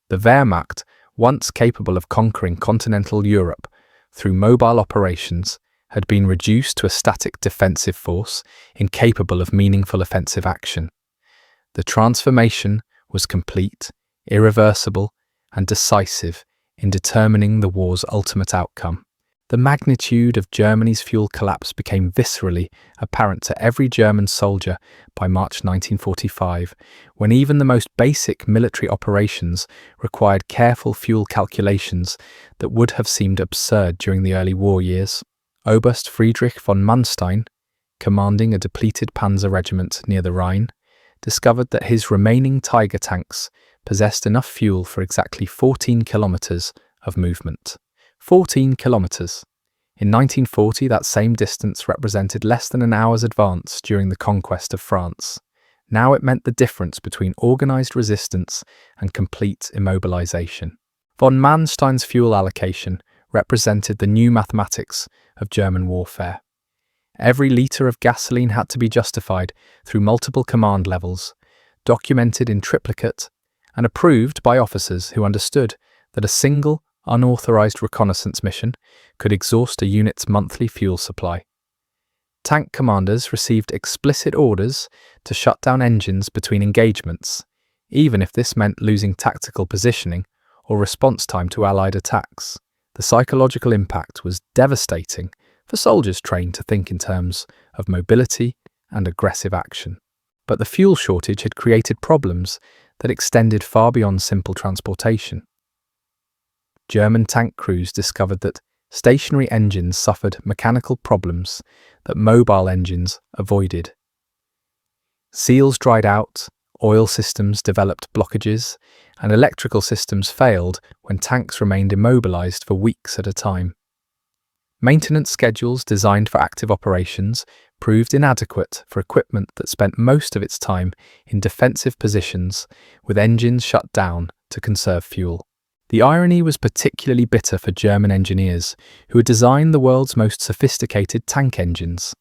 The Wehrmacht, once capable of conquering continental Europe through mobile operations, had been reduced to a static defensive force incapable of meaningful offensive action. The transformation was complete, irreversible, and decisive in determining the war's ultimate outcome. The magnitude of Germany's fuel collapse became viscerally apparent to every German soldier by March 1945, when even the most basic military operations required careful fuel calculations that would have seemed absurd during the early war years. Oberst Friedrich von Manstein, commanding a depleted panzer regiment near the Rhine, discovered that his remaining Tiger tanks possessed enough fuel for exactly 14 kilometers of movement. 14 kilometers. In 1940, that same distance represented less than an hour's advance during the conquest of France. Now it meant the difference between organized resistance and complete immobilization. Von Manstein's fuel allocation represented the new mathematics of German warfare. Every litre of gasoline had to be justified through multiple command levels, documented in triplicate, and approved by officers who understood that a single, unauthorized reconnaissance mission could exhaust a unit's monthly fuel supply. Tank commanders received explicit orders to shut down engines between engagements, even if this meant losing tactical positioning or response time to Allied attacks. The psychological impact was devastating for soldiers trained to think in terms of mobility and aggressive action. But the fuel shortage had created problems that extended far beyond simple transportation. German tank crews discovered that stationary engines suffered mechanical problems that mobile engines avoided. Seals dried out, oil systems developed blockages, and electrical systems failed when tanks remained immobilized for weeks at a time. Maintenance schedules designed for active operations proved inadequate for equipment that spent most of its time in defensive positions with engines shut down to conserve fuel. The irony was particularly bitter for German engineers who had designed the world's most sophisticated tank engines.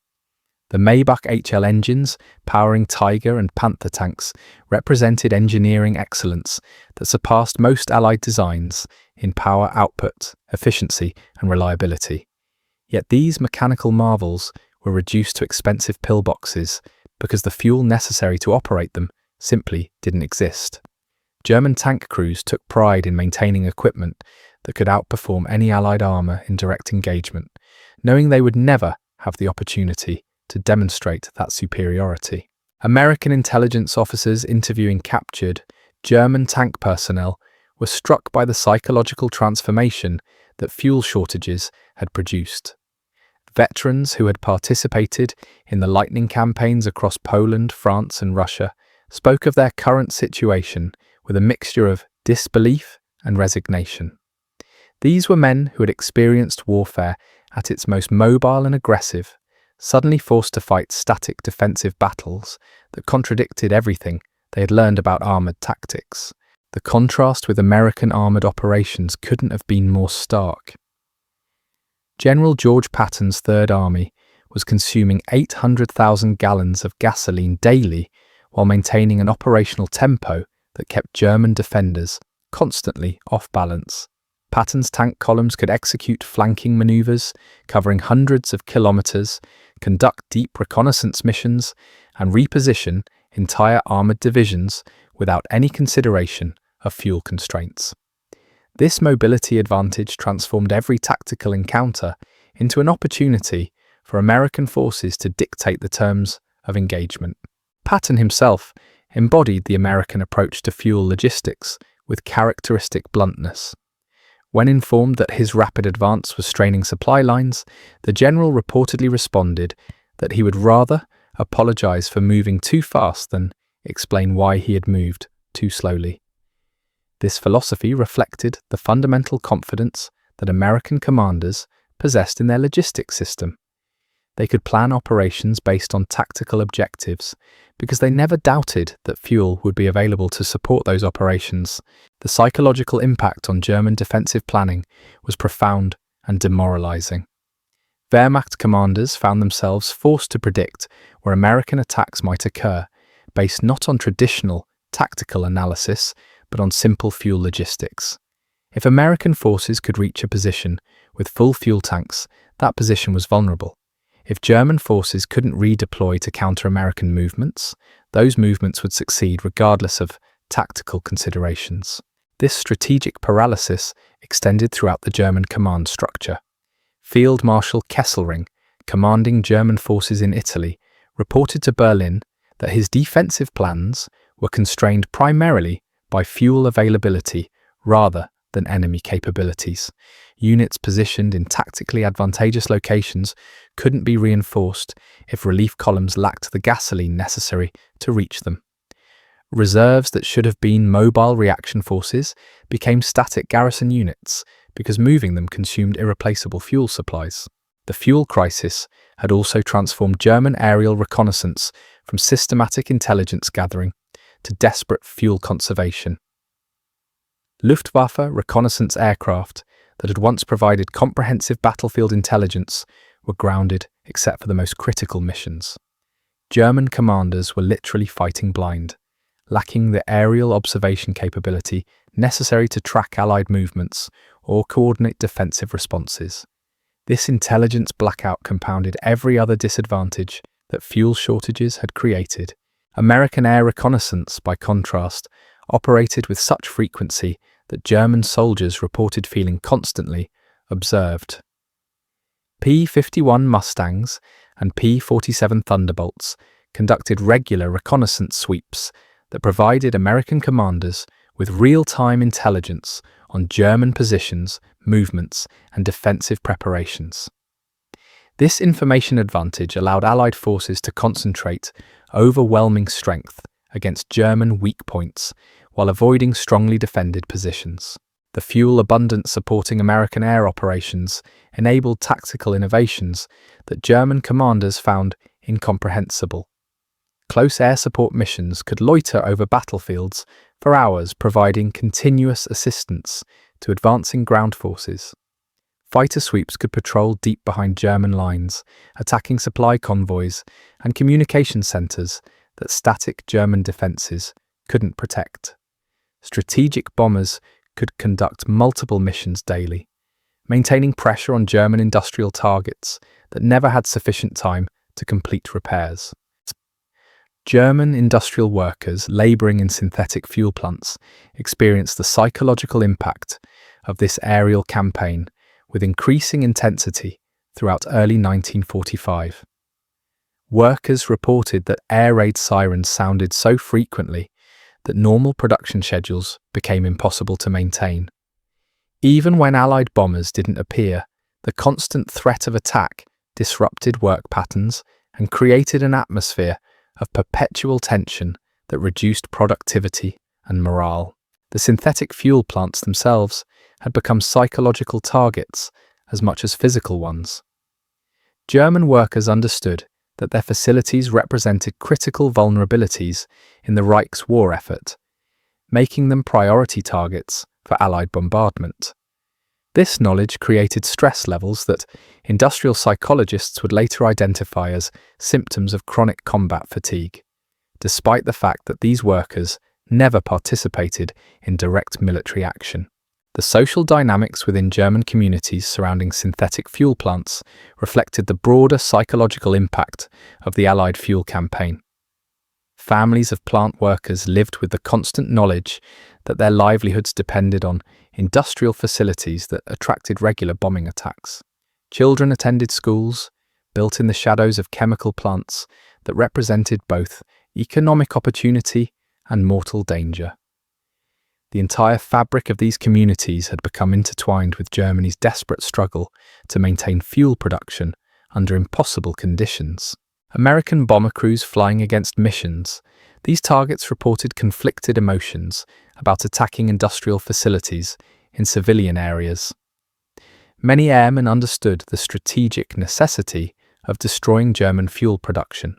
The Maybach HL engines, powering Tiger and Panther tanks, represented engineering excellence that surpassed most Allied designs in power output, efficiency, and reliability. Yet these mechanical marvels were reduced to expensive pillboxes because the fuel necessary to operate them simply didn't exist. German tank crews took pride in maintaining equipment that could outperform any Allied armour in direct engagement, knowing they would never have the opportunity to demonstrate that superiority. American intelligence officers interviewing captured German tank personnel were struck by the psychological transformation that fuel shortages had produced. Veterans who had participated in the lightning campaigns across Poland, France, and Russia spoke of their current situation with a mixture of disbelief and resignation. These were men who had experienced warfare at its most mobile and aggressive, suddenly forced to fight static defensive battles that contradicted everything they had learned about armoured tactics. The contrast with American armoured operations couldn't have been more stark. General George Patton's Third Army was consuming 800,000 gallons of gasoline daily while maintaining an operational tempo that kept German defenders constantly off balance. Patton's tank columns could execute flanking maneuvers covering hundreds of kilometers, conduct deep reconnaissance missions, and reposition entire armored divisions without any consideration of fuel constraints. This mobility advantage transformed every tactical encounter into an opportunity for American forces to dictate the terms of engagement. Patton himself embodied the American approach to fuel logistics with characteristic bluntness. When informed that his rapid advance was straining supply lines, the general reportedly responded that he would rather apologize for moving too fast than explain why he had moved too slowly. This philosophy reflected the fundamental confidence that American commanders possessed in their logistics system. They could plan operations based on tactical objectives because they never doubted that fuel would be available to support those operations. The psychological impact on German defensive planning was profound and demoralizing. Wehrmacht commanders found themselves forced to predict where American attacks might occur, based not on traditional tactical analysis, but on simple fuel logistics. If American forces could reach a position with full fuel tanks, that position was vulnerable. If German forces couldn't redeploy to counter American movements, those movements would succeed regardless of tactical considerations. This strategic paralysis extended throughout the German command structure. Field Marshal Kesselring, commanding German forces in Italy, reported to Berlin that his defensive plans were constrained primarily by fuel availability rather than enemy capabilities. Units positioned in tactically advantageous locations couldn't be reinforced if relief columns lacked the gasoline necessary to reach them. Reserves that should have been mobile reaction forces became static garrison units because moving them consumed irreplaceable fuel supplies. The fuel crisis had also transformed German aerial reconnaissance from systematic intelligence gathering to desperate fuel conservation. Luftwaffe reconnaissance aircraft that had once provided comprehensive battlefield intelligence were grounded except for the most critical missions. German commanders were literally fighting blind, lacking the aerial observation capability necessary to track Allied movements or coordinate defensive responses. This intelligence blackout compounded every other disadvantage that fuel shortages had created. American air reconnaissance, by contrast, operated with such frequency that German soldiers reported feeling constantly observed. P-51 Mustangs and P-47 Thunderbolts conducted regular reconnaissance sweeps that provided American commanders with real-time intelligence on German positions, movements, and defensive preparations. This information advantage allowed Allied forces to concentrate overwhelming strength against German weak points while avoiding strongly defended positions. The fuel abundance supporting American air operations enabled tactical innovations that German commanders found incomprehensible. Close air support missions could loiter over battlefields for hours, providing continuous assistance to advancing ground forces. Fighter sweeps could patrol deep behind German lines, attacking supply convoys and communication centers that static German defenses couldn't protect. Strategic bombers could conduct multiple missions daily, maintaining pressure on German industrial targets that never had sufficient time to complete repairs. German industrial workers labouring in synthetic fuel plants experienced the psychological impact of this aerial campaign with increasing intensity throughout early 1945. Workers reported that air raid sirens sounded so frequently that normal production schedules became impossible to maintain. Even when Allied bombers didn't appear, the constant threat of attack disrupted work patterns and created an atmosphere of perpetual tension that reduced productivity and morale. The synthetic fuel plants themselves had become psychological targets as much as physical ones. German workers understood that their facilities represented critical vulnerabilities in the Reich's war effort, making them priority targets for Allied bombardment. This knowledge created stress levels that industrial psychologists would later identify as symptoms of chronic combat fatigue, despite the fact that these workers never participated in direct military action. The social dynamics within German communities surrounding synthetic fuel plants reflected the broader psychological impact of the Allied fuel campaign. Families of plant workers lived with the constant knowledge that their livelihoods depended on industrial facilities that attracted regular bombing attacks. Children attended schools built in the shadows of chemical plants that represented both economic opportunity and mortal danger. The entire fabric of these communities had become intertwined with Germany's desperate struggle to maintain fuel production under impossible conditions. American bomber crews flying against missions, these targets reported conflicted emotions about attacking industrial facilities in civilian areas. Many airmen understood the strategic necessity of destroying German fuel production,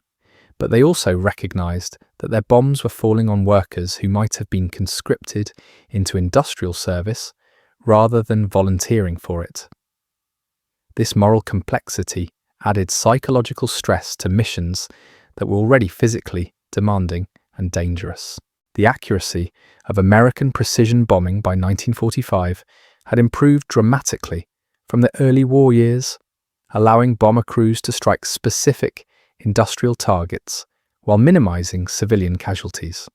but they also recognized that their bombs were falling on workers who might have been conscripted into industrial service rather than volunteering for it. This moral complexity added psychological stress to missions that were already physically demanding and dangerous. The accuracy of American precision bombing by 1945 had improved dramatically from the early war years, allowing bomber crews to strike specific industrial targets while minimizing civilian casualties.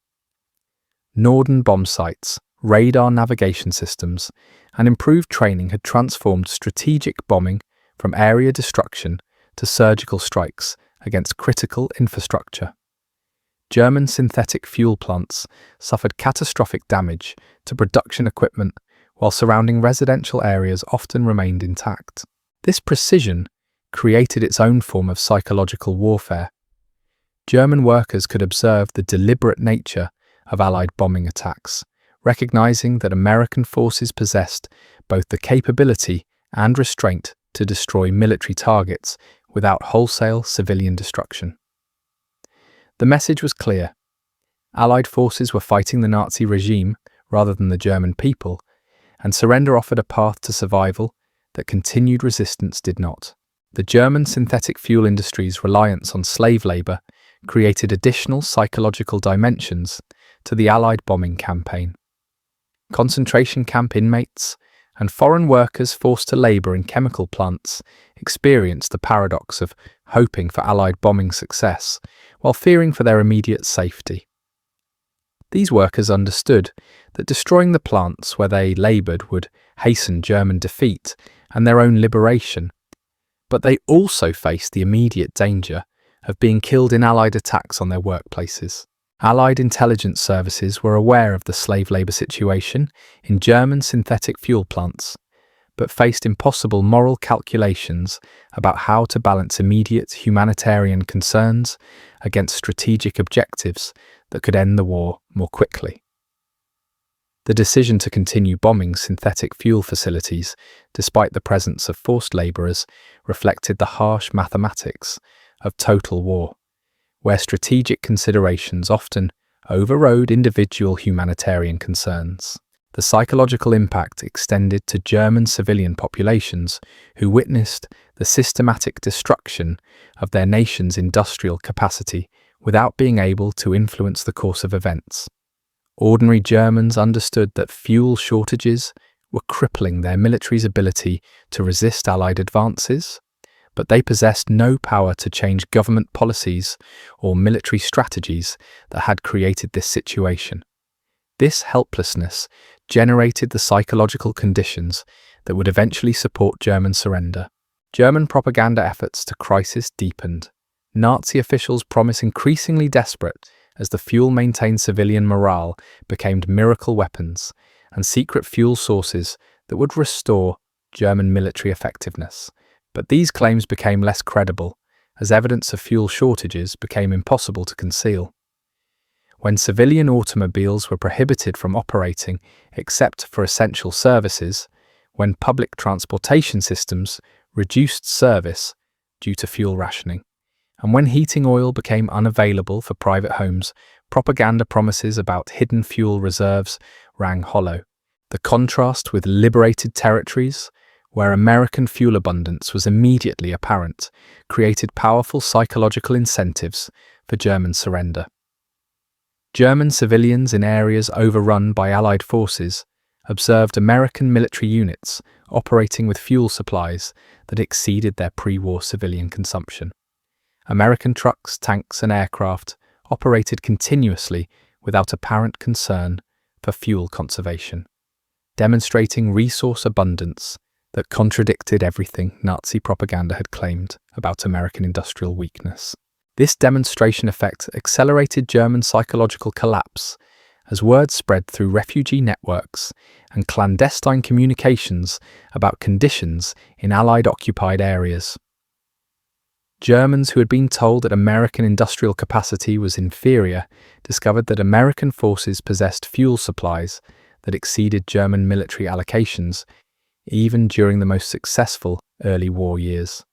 Norden bomb sites, radar navigation systems, and improved training had transformed strategic bombing from area destruction to surgical strikes against critical infrastructure. German synthetic fuel plants suffered catastrophic damage to production equipment while surrounding residential areas often remained intact. This precision created its own form of psychological warfare. German workers could observe the deliberate nature of Allied bombing attacks, recognizing that American forces possessed both the capability and restraint to destroy military targets without wholesale civilian destruction. The message was clear. Allied forces were fighting the Nazi regime rather than the German people, and surrender offered a path to survival that continued resistance did not. The German synthetic fuel industry's reliance on slave labour created additional psychological dimensions to the Allied bombing campaign. Concentration camp inmates and foreign workers forced to labour in chemical plants experienced the paradox of hoping for Allied bombing success while fearing for their immediate safety. These workers understood that destroying the plants where they laboured would hasten German defeat and their own liberation, but they also faced the immediate danger of being killed in Allied attacks on their workplaces. Allied intelligence services were aware of the slave labour situation in German synthetic fuel plants, but faced impossible moral calculations about how to balance immediate humanitarian concerns against strategic objectives that could end the war more quickly. The decision to continue bombing synthetic fuel facilities, despite the presence of forced labourers, reflected the harsh mathematics of total war, where strategic considerations often overrode individual humanitarian concerns. The psychological impact extended to German civilian populations who witnessed the systematic destruction of their nation's industrial capacity without being able to influence the course of events. Ordinary Germans understood that fuel shortages were crippling their military's ability to resist Allied advances, but they possessed no power to change government policies or military strategies that had created this situation. This helplessness generated the psychological conditions that would eventually support German surrender. German propaganda efforts to crisis deepened. Nazi officials promised increasingly desperate as the fuel-maintained civilian morale became miracle weapons and secret fuel sources that would restore German military effectiveness. But these claims became less credible as evidence of fuel shortages became impossible to conceal. When civilian automobiles were prohibited from operating except for essential services, when public transportation systems reduced service due to fuel rationing, and when heating oil became unavailable for private homes, propaganda promises about hidden fuel reserves rang hollow. The contrast with liberated territories, where American fuel abundance was immediately apparent, created powerful psychological incentives for German surrender. German civilians in areas overrun by Allied forces observed American military units operating with fuel supplies that exceeded their pre-war civilian consumption. American trucks, tanks, and aircraft operated continuously without apparent concern for fuel conservation, demonstrating resource abundance that contradicted everything Nazi propaganda had claimed about American industrial weakness. This demonstration effect accelerated German psychological collapse as word spread through refugee networks and clandestine communications about conditions in Allied-occupied areas. Germans who had been told that American industrial capacity was inferior discovered that American forces possessed fuel supplies that exceeded German military allocations, even during the most successful early war years.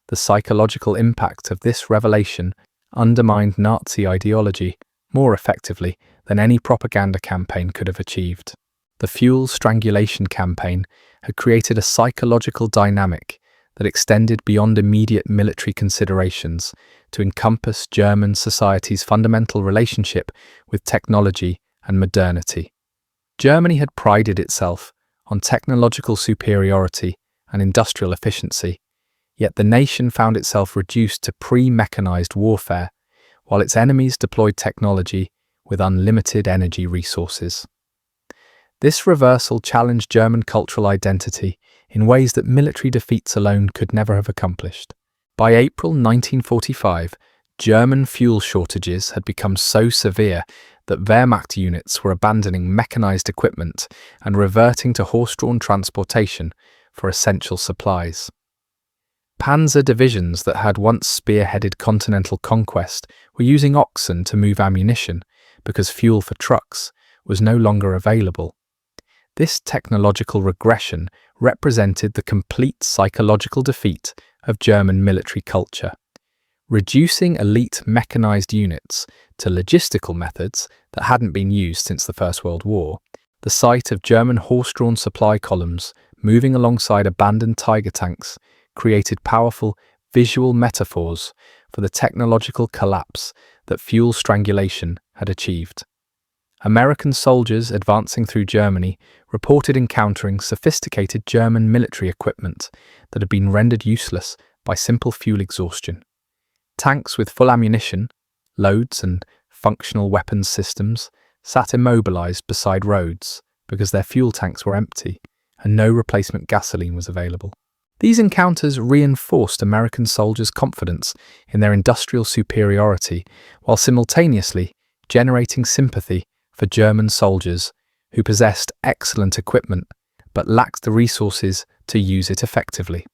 The psychological impact of this revelation undermined Nazi ideology more effectively than any propaganda campaign could have achieved. The fuel strangulation campaign had created a psychological dynamic that extended beyond immediate military considerations to encompass German society's fundamental relationship with technology and modernity. Germany had prided itself on technological superiority and industrial efficiency, yet the nation found itself reduced to pre-mechanized warfare, while its enemies deployed technology with unlimited energy resources. This reversal challenged German cultural identity in ways that military defeats alone could never have accomplished. By April 1945, German fuel shortages had become so severe that Wehrmacht units were abandoning mechanized equipment and reverting to horse-drawn transportation for essential supplies. Panzer divisions that had once spearheaded continental conquest were using oxen to move ammunition because fuel for trucks was no longer available. This technological regression represented the complete psychological defeat of German military culture. Reducing elite mechanized units to logistical methods that hadn't been used since the First World War, the sight of German horse-drawn supply columns moving alongside abandoned Tiger tanks created powerful visual metaphors for the technological collapse that fuel strangulation had achieved. American soldiers advancing through Germany reported encountering sophisticated German military equipment that had been rendered useless by simple fuel exhaustion. Tanks with full ammunition, loads, and functional weapons systems sat immobilized beside roads because their fuel tanks were empty and no replacement gasoline was available. These encounters reinforced American soldiers' confidence in their industrial superiority while simultaneously generating sympathy for German soldiers who possessed excellent equipment but lacked the resources to use it effectively.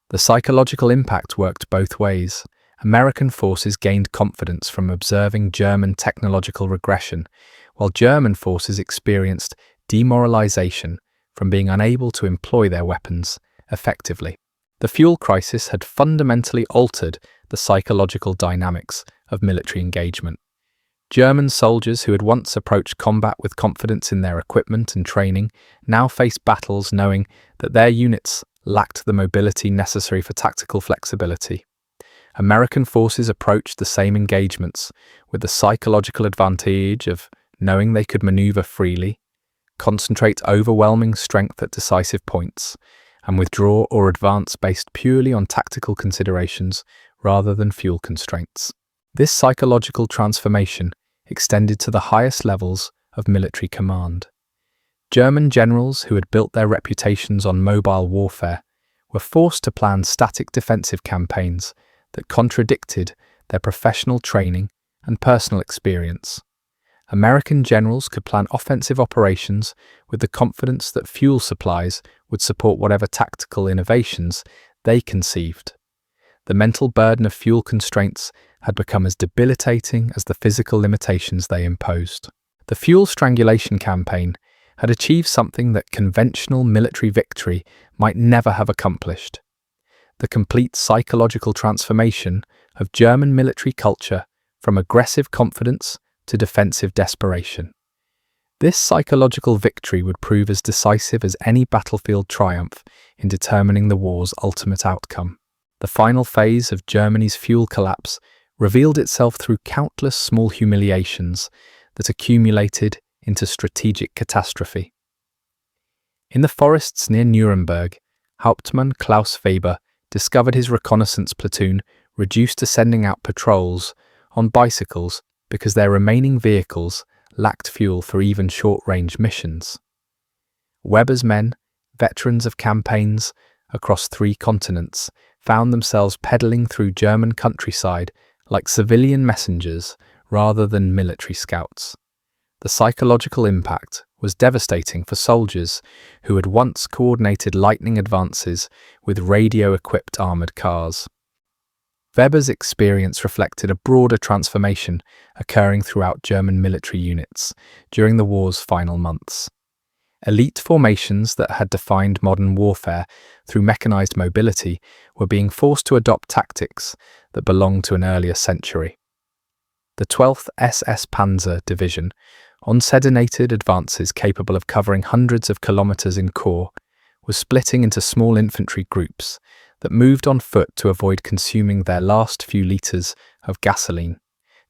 The psychological impact worked both ways. American forces gained confidence from observing German technological regression, while German forces experienced demoralization from being unable to employ their weapons effectively. The fuel crisis had fundamentally altered the psychological dynamics of military engagement. German soldiers who had once approached combat with confidence in their equipment and training now faced battles knowing that their units lacked the mobility necessary for tactical flexibility. American forces approached the same engagements with the psychological advantage of knowing they could maneuver freely, concentrate overwhelming strength at decisive points, and withdraw or advance based purely on tactical considerations rather than fuel constraints. This psychological transformation extended to the highest levels of military command. German generals who had built their reputations on mobile warfare were forced to plan static defensive campaigns that contradicted their professional training and personal experience. American generals could plan offensive operations with the confidence that fuel supplies would support whatever tactical innovations they conceived. The mental burden of fuel constraints had become as debilitating as the physical limitations they imposed. The fuel strangulation campaign had achieved something that conventional military victory might never have accomplished: the complete psychological transformation of German military culture from aggressive confidence to defensive desperation. This psychological victory would prove as decisive as any battlefield triumph in determining the war's ultimate outcome. The final phase of Germany's fuel collapse revealed itself through countless small humiliations that accumulated into strategic catastrophe. In the forests near Nuremberg, Hauptmann Klaus Weber discovered his reconnaissance platoon reduced to sending out patrols on bicycles because their remaining vehicles lacked fuel for even short-range missions. Weber's men, veterans of campaigns across 3 continents, found themselves pedaling through German countryside like civilian messengers rather than military scouts. The psychological impact was devastating for soldiers who had once coordinated lightning advances with radio-equipped armoured cars. Weber's experience reflected a broader transformation occurring throughout German military units during the war's final months. Elite formations that had defined modern warfare through mechanized mobility were being forced to adopt tactics that belonged to an earlier century. The 12th SS Panzer Division, on uncoordinated advances capable of covering hundreds of kilometers in corps, was splitting into small infantry groups that moved on foot to avoid consuming their last few liters of gasoline.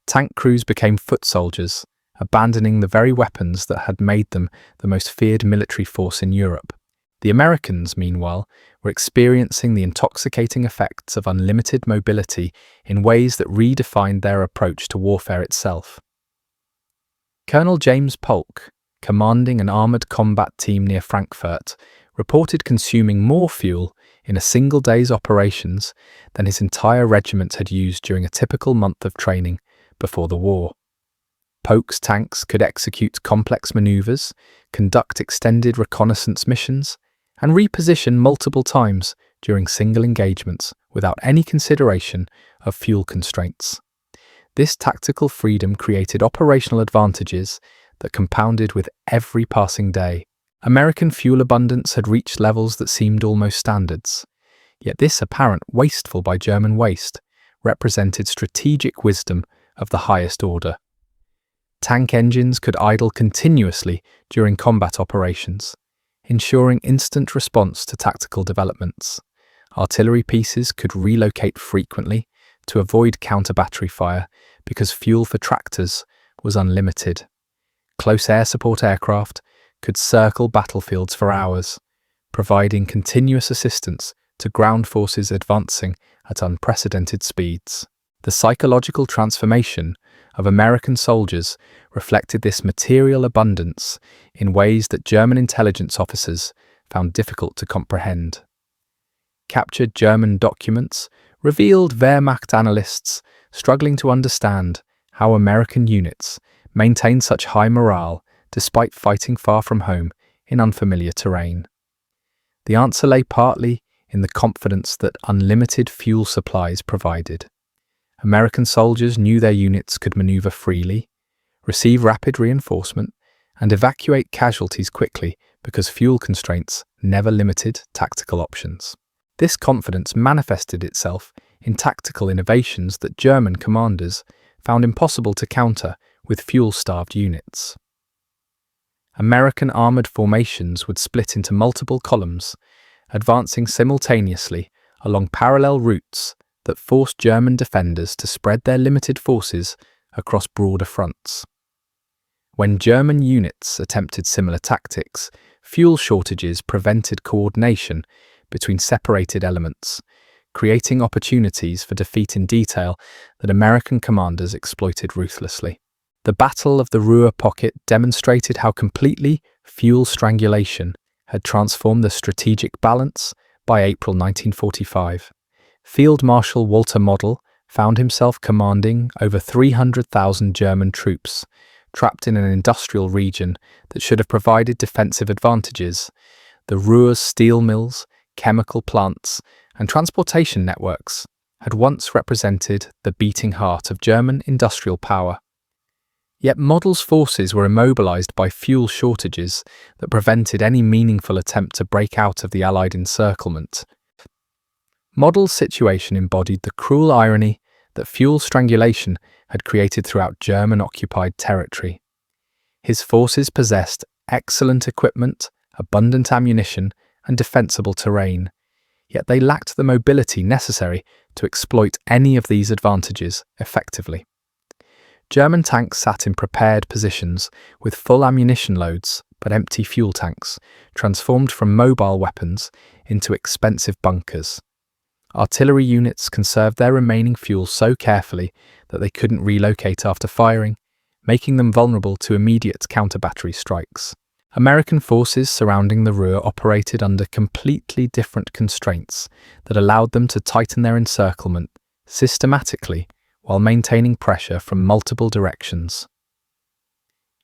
Tank crews became foot soldiers, abandoning the very weapons that had made them the most feared military force in Europe. The Americans, meanwhile, were experiencing the intoxicating effects of unlimited mobility in ways that redefined their approach to warfare itself. Colonel James Polk, commanding an armoured combat team near Frankfurt, reported consuming more fuel in a single day's operations than his entire regiment had used during a typical month of training before the war. Polk's tanks could execute complex maneuvers, conduct extended reconnaissance missions, and reposition multiple times during single engagements without any consideration of fuel constraints. This tactical freedom created operational advantages that compounded with every passing day. American fuel abundance had reached levels that seemed almost standards, yet this apparent wasteful by German waste represented strategic wisdom of the highest order. Tank engines could idle continuously during combat operations, ensuring instant response to tactical developments. Artillery pieces could relocate frequently to avoid counter-battery fire because fuel for tractors was unlimited. Close air support aircraft could circle battlefields for hours, providing continuous assistance to ground forces advancing at unprecedented speeds. The psychological transformation of American soldiers reflected this material abundance in ways that German intelligence officers found difficult to comprehend. Captured German documents revealed Wehrmacht analysts struggling to understand how American units maintained such high morale despite fighting far from home in unfamiliar terrain. The answer lay partly in the confidence that unlimited fuel supplies provided. American soldiers knew their units could maneuver freely, receive rapid reinforcement, and evacuate casualties quickly because fuel constraints never limited tactical options. This confidence manifested itself in tactical innovations that German commanders found impossible to counter with fuel-starved units. American armoured formations would split into multiple columns, advancing simultaneously along parallel routes that forced German defenders to spread their limited forces across broader fronts. When German units attempted similar tactics, fuel shortages prevented coordination between separated elements, creating opportunities for defeat in detail that American commanders exploited ruthlessly. The Battle of the Ruhr Pocket demonstrated how completely fuel strangulation had transformed the strategic balance by April 1945. Field Marshal Walter Model found himself commanding over 300,000 German troops, trapped in an industrial region that should have provided defensive advantages. The Ruhr's steel mills, chemical plants, and transportation networks had once represented the beating heart of German industrial power. Yet Model's forces were immobilized by fuel shortages that prevented any meaningful attempt to break out of the Allied encirclement. Model's situation embodied the cruel irony that fuel strangulation had created throughout German-occupied territory. His forces possessed excellent equipment, abundant ammunition, and defensible terrain, yet they lacked the mobility necessary to exploit any of these advantages effectively. German tanks sat in prepared positions with full ammunition loads but empty fuel tanks, transformed from mobile weapons into expensive bunkers. Artillery units conserved their remaining fuel so carefully that they couldn't relocate after firing, making them vulnerable to immediate counter-battery strikes. American forces surrounding the Ruhr operated under completely different constraints that allowed them to tighten their encirclement systematically while maintaining pressure from multiple directions.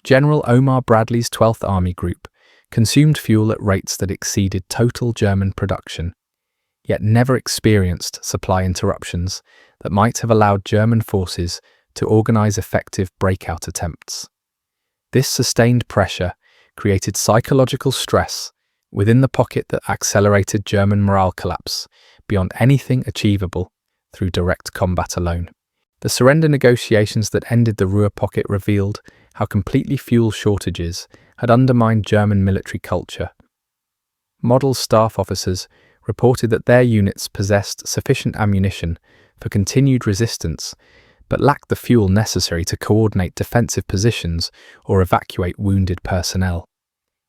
General Omar Bradley's 12th Army Group consumed fuel at rates that exceeded total German production, yet never experienced supply interruptions that might have allowed German forces to organize effective breakout attempts. This sustained pressure created psychological stress within the pocket that accelerated German morale collapse beyond anything achievable through direct combat alone. The surrender negotiations that ended the Ruhr Pocket revealed how completely fuel shortages had undermined German military culture. Model staff officers reported that their units possessed sufficient ammunition for continued resistance, but lacked the fuel necessary to coordinate defensive positions or evacuate wounded personnel.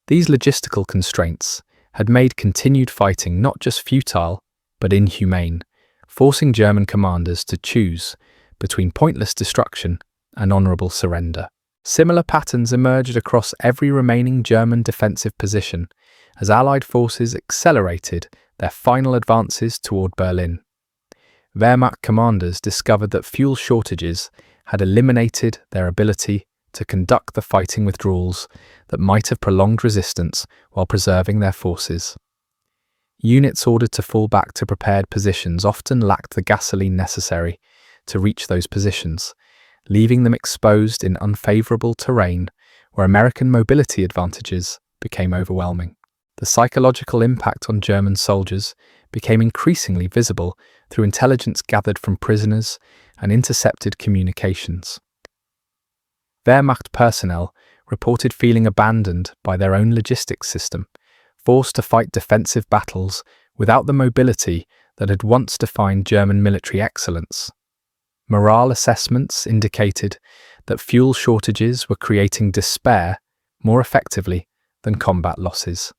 These logistical constraints had made continued fighting not just futile, but inhumane, forcing German commanders to choose between pointless destruction and honourable surrender. Similar patterns emerged across every remaining German defensive position as Allied forces accelerated their final advances toward Berlin. Wehrmacht commanders discovered that fuel shortages had eliminated their ability to conduct the fighting withdrawals that might have prolonged resistance while preserving their forces. Units ordered to fall back to prepared positions often lacked the gasoline necessary to reach those positions, leaving them exposed in unfavourable terrain where American mobility advantages became overwhelming. The psychological impact on German soldiers became increasingly visible through intelligence gathered from prisoners and intercepted communications. Wehrmacht personnel reported feeling abandoned by their own logistics system, forced to fight defensive battles without the mobility that had once defined German military excellence. Morale assessments indicated that fuel shortages were creating despair more effectively than combat losses,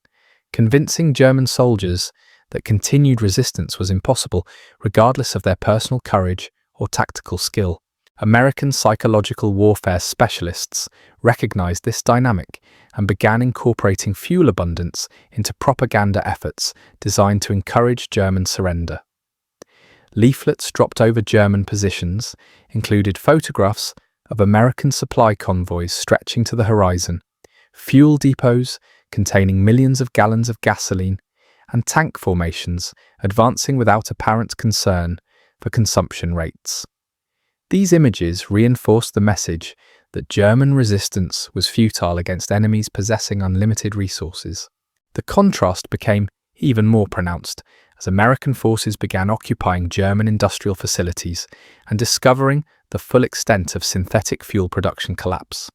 convincing German soldiers that continued resistance was impossible regardless of their personal courage or tactical skill. American psychological warfare specialists recognized this dynamic and began incorporating fuel abundance into propaganda efforts designed to encourage German surrender. Leaflets dropped over German positions included photographs of American supply convoys stretching to the horizon, fuel depots containing millions of gallons of gasoline, and tank formations advancing without apparent concern for consumption rates. These images reinforced the message that German resistance was futile against enemies possessing unlimited resources. The contrast became even more pronounced as American forces began occupying German industrial facilities and discovering the full extent of synthetic fuel production collapse.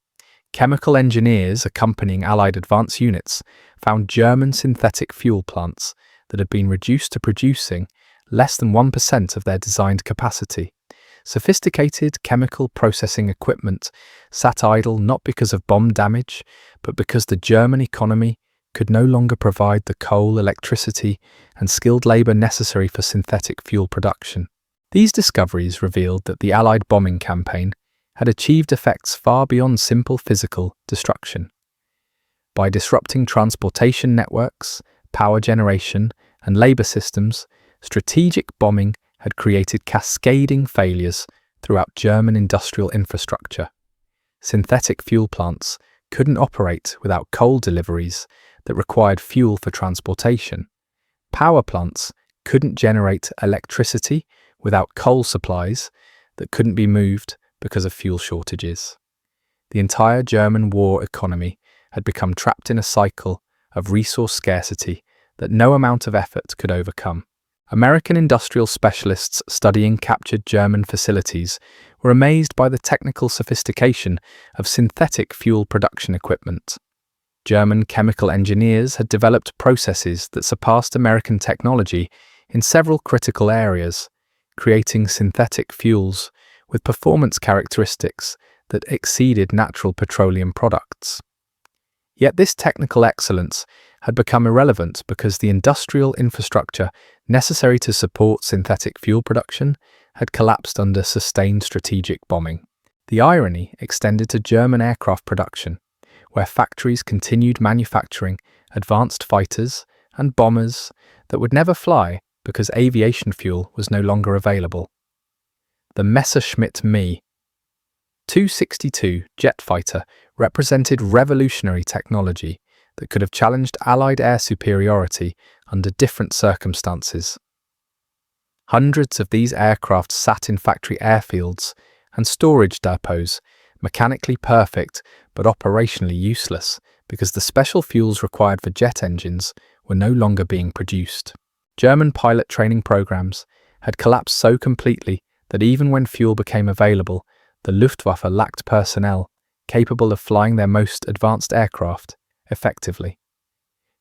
Chemical engineers accompanying Allied advance units found German synthetic fuel plants that had been reduced to producing less than 1% of their designed capacity, Sophisticated chemical processing equipment sat idle not because of bomb damage, but because the German economy could no longer provide the coal, electricity, and skilled labor necessary for synthetic fuel production. These discoveries revealed that the Allied bombing campaign had achieved effects far beyond simple physical destruction. By disrupting transportation networks, power generation, and labor systems, strategic bombing had created cascading failures throughout German industrial infrastructure. Synthetic fuel plants couldn't operate without coal deliveries that required fuel for transportation. Power plants couldn't generate electricity without coal supplies that couldn't be moved because of fuel shortages. The entire German war economy had become trapped in a cycle of resource scarcity that no amount of effort could overcome. American industrial specialists studying captured German facilities were amazed by the technical sophistication of synthetic fuel production equipment. German chemical engineers had developed processes that surpassed American technology in several critical areas, creating synthetic fuels with performance characteristics that exceeded natural petroleum products. Yet this technical excellence had become irrelevant because the industrial infrastructure necessary to support synthetic fuel production had collapsed under sustained strategic bombing. The irony extended to German aircraft production, where factories continued manufacturing advanced fighters and bombers that would never fly because aviation fuel was no longer available. The Messerschmitt Me 262 jet fighter represented revolutionary technology that could have challenged Allied air superiority under different circumstances. Hundreds of these aircraft sat in factory airfields and storage depots, mechanically perfect but operationally useless because the special fuels required for jet engines were no longer being produced. German pilot training programs had collapsed so completely that even when fuel became available, the Luftwaffe lacked personnel capable of flying their most advanced aircraft effectively.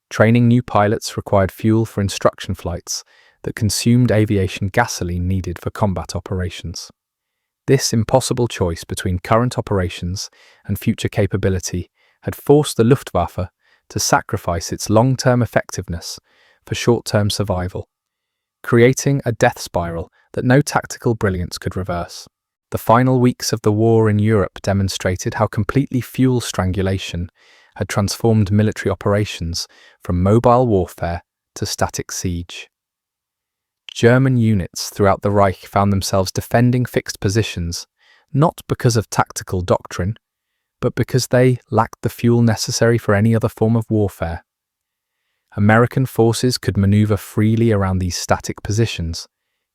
Training new pilots required fuel for instruction flights that consumed aviation gasoline needed for combat operations. This impossible choice between current operations and future capability had forced the Luftwaffe to sacrifice its long-term effectiveness for short-term survival, creating a death spiral that no tactical brilliance could reverse. The final weeks of the war in Europe demonstrated how completely fuel strangulation had transformed military operations from mobile warfare to static siege. German units throughout the Reich found themselves defending fixed positions, not because of tactical doctrine, but because they lacked the fuel necessary for any other form of warfare. American forces could maneuver freely around these static positions,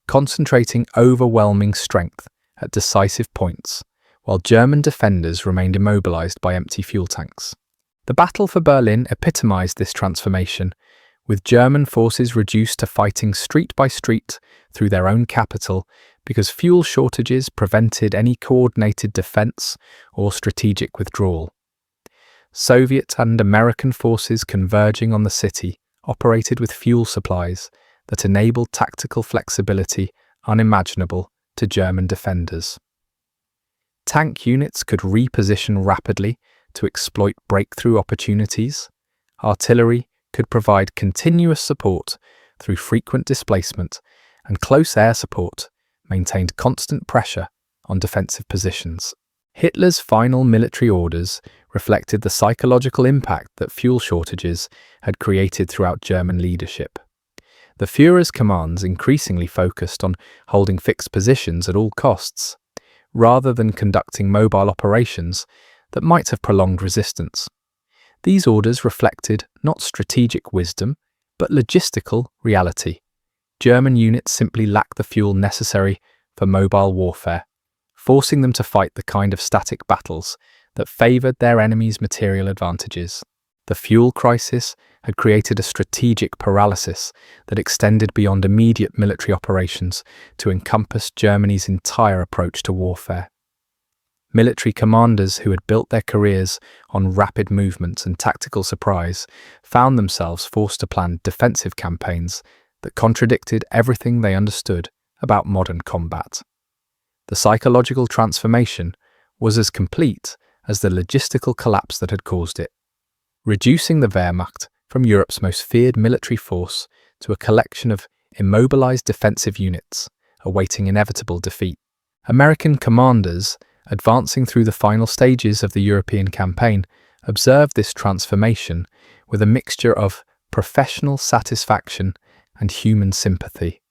concentrating overwhelming strength at decisive points, while German defenders remained immobilized by empty fuel tanks. The Battle for Berlin epitomized this transformation, with German forces reduced to fighting street by street through their own capital because fuel shortages prevented any coordinated defense or strategic withdrawal. Soviet and American forces converging on the city operated with fuel supplies that enabled tactical flexibility unimaginable to German defenders. Tank units could reposition rapidly to exploit breakthrough opportunities. Artillery could provide continuous support through frequent displacement, and close air support maintained constant pressure on defensive positions. Hitler's final military orders reflected the psychological impact that fuel shortages had created throughout German leadership. The Führer's commands increasingly focused on holding fixed positions at all costs, rather than conducting mobile operations that might have prolonged resistance. These orders reflected not strategic wisdom, but logistical reality. German units simply lacked the fuel necessary for mobile warfare, forcing them to fight the kind of static battles that favored their enemies' material advantages. The fuel crisis had created a strategic paralysis that extended beyond immediate military operations to encompass Germany's entire approach to warfare. Military commanders who had built their careers on rapid movement and tactical surprise found themselves forced to plan defensive campaigns that contradicted everything they understood about modern combat. The psychological transformation was as complete as the logistical collapse that had caused it, reducing the Wehrmacht from Europe's most feared military force to a collection of immobilized defensive units awaiting inevitable defeat. American commanders, advancing through the final stages of the European campaign, observed this transformation with a mixture of professional satisfaction and human sympathy.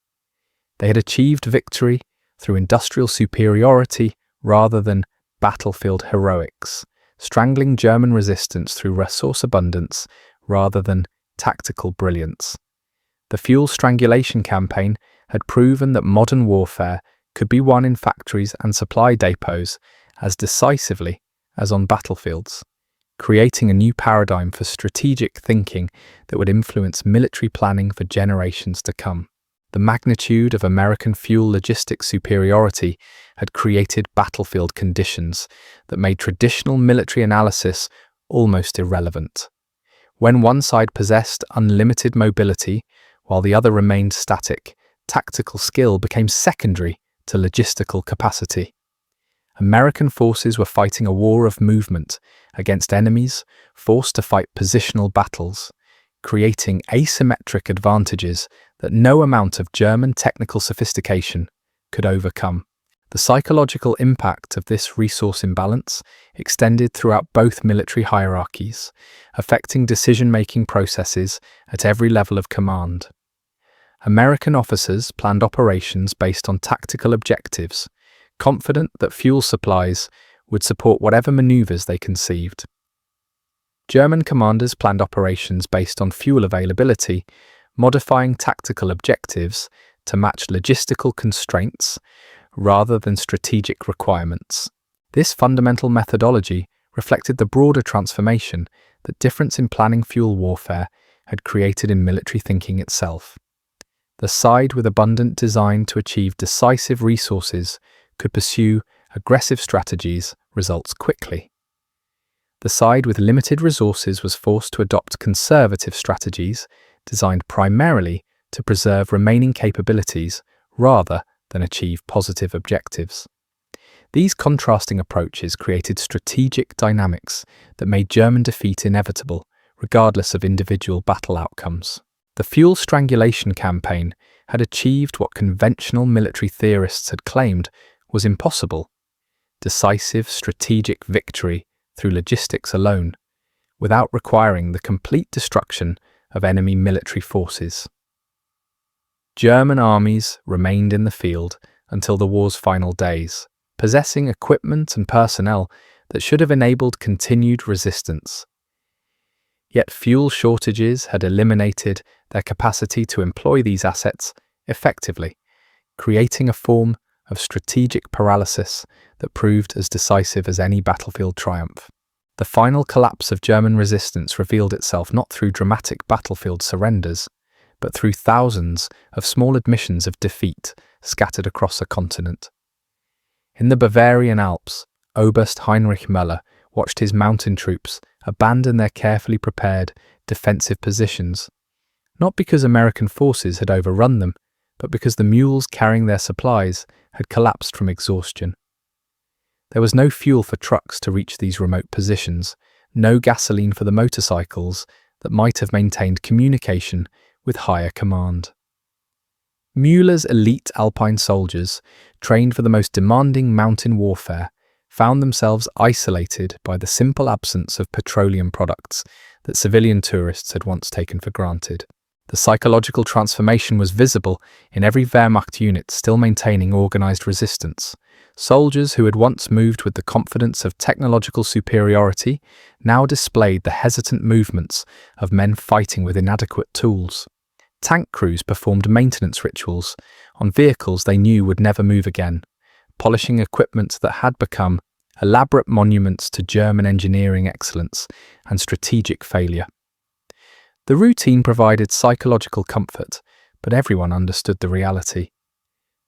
They had achieved victory through industrial superiority rather than battlefield heroics, strangling German resistance through resource abundance rather than tactical brilliance. The fuel strangulation campaign had proven that modern warfare could be won in factories and supply depots as decisively as on battlefields, creating a new paradigm for strategic thinking that would influence military planning for generations to come. The magnitude of American fuel logistics superiority had created battlefield conditions that made traditional military analysis almost irrelevant. When one side possessed unlimited mobility, while the other remained static, tactical skill became secondary to logistical capacity. American forces were fighting a war of movement against enemies forced to fight positional battles, creating asymmetric advantages that no amount of German technical sophistication could overcome. The psychological impact of this resource imbalance extended throughout both military hierarchies, affecting decision-making processes at every level of command. American officers planned operations based on tactical objectives, confident that fuel supplies would support whatever maneuvers they conceived. German commanders planned operations based on fuel availability, modifying tactical objectives to match logistical constraints rather than strategic requirements. This fundamental methodology reflected the broader transformation that difference in planning fuel warfare had created in military thinking itself. The side with abundant design to achieve decisive resources could pursue aggressive strategies results quickly. The side with limited resources was forced to adopt conservative strategies designed primarily to preserve remaining capabilities rather than achieve positive objectives. These contrasting approaches created strategic dynamics that made German defeat inevitable, regardless of individual battle outcomes. The fuel strangulation campaign had achieved what conventional military theorists had claimed was impossible: decisive strategic victory through logistics alone, without requiring the complete destruction of enemy military forces. German armies remained in the field until the war's final days, possessing equipment and personnel that should have enabled continued resistance. Yet fuel shortages had eliminated their capacity to employ these assets effectively, creating a form of strategic paralysis that proved as decisive as any battlefield triumph. The final collapse of German resistance revealed itself not through dramatic battlefield surrenders, but through thousands of small admissions of defeat scattered across a continent. In the Bavarian Alps, Oberst Heinrich Müller watched his mountain troops abandon their carefully prepared defensive positions, not because American forces had overrun them, but because the mules carrying their supplies had collapsed from exhaustion. There was no fuel for trucks to reach these remote positions, no gasoline for the motorcycles that might have maintained communication with higher command. Müller's elite Alpine soldiers, trained for the most demanding mountain warfare, found themselves isolated by the simple absence of petroleum products that civilian tourists had once taken for granted. The psychological transformation was visible in every Wehrmacht unit still maintaining organized resistance. Soldiers who had once moved with the confidence of technological superiority now displayed the hesitant movements of men fighting with inadequate tools. Tank crews performed maintenance rituals on vehicles they knew would never move again, polishing equipment that had become elaborate monuments to German engineering excellence and strategic failure. The routine provided psychological comfort, but everyone understood the reality.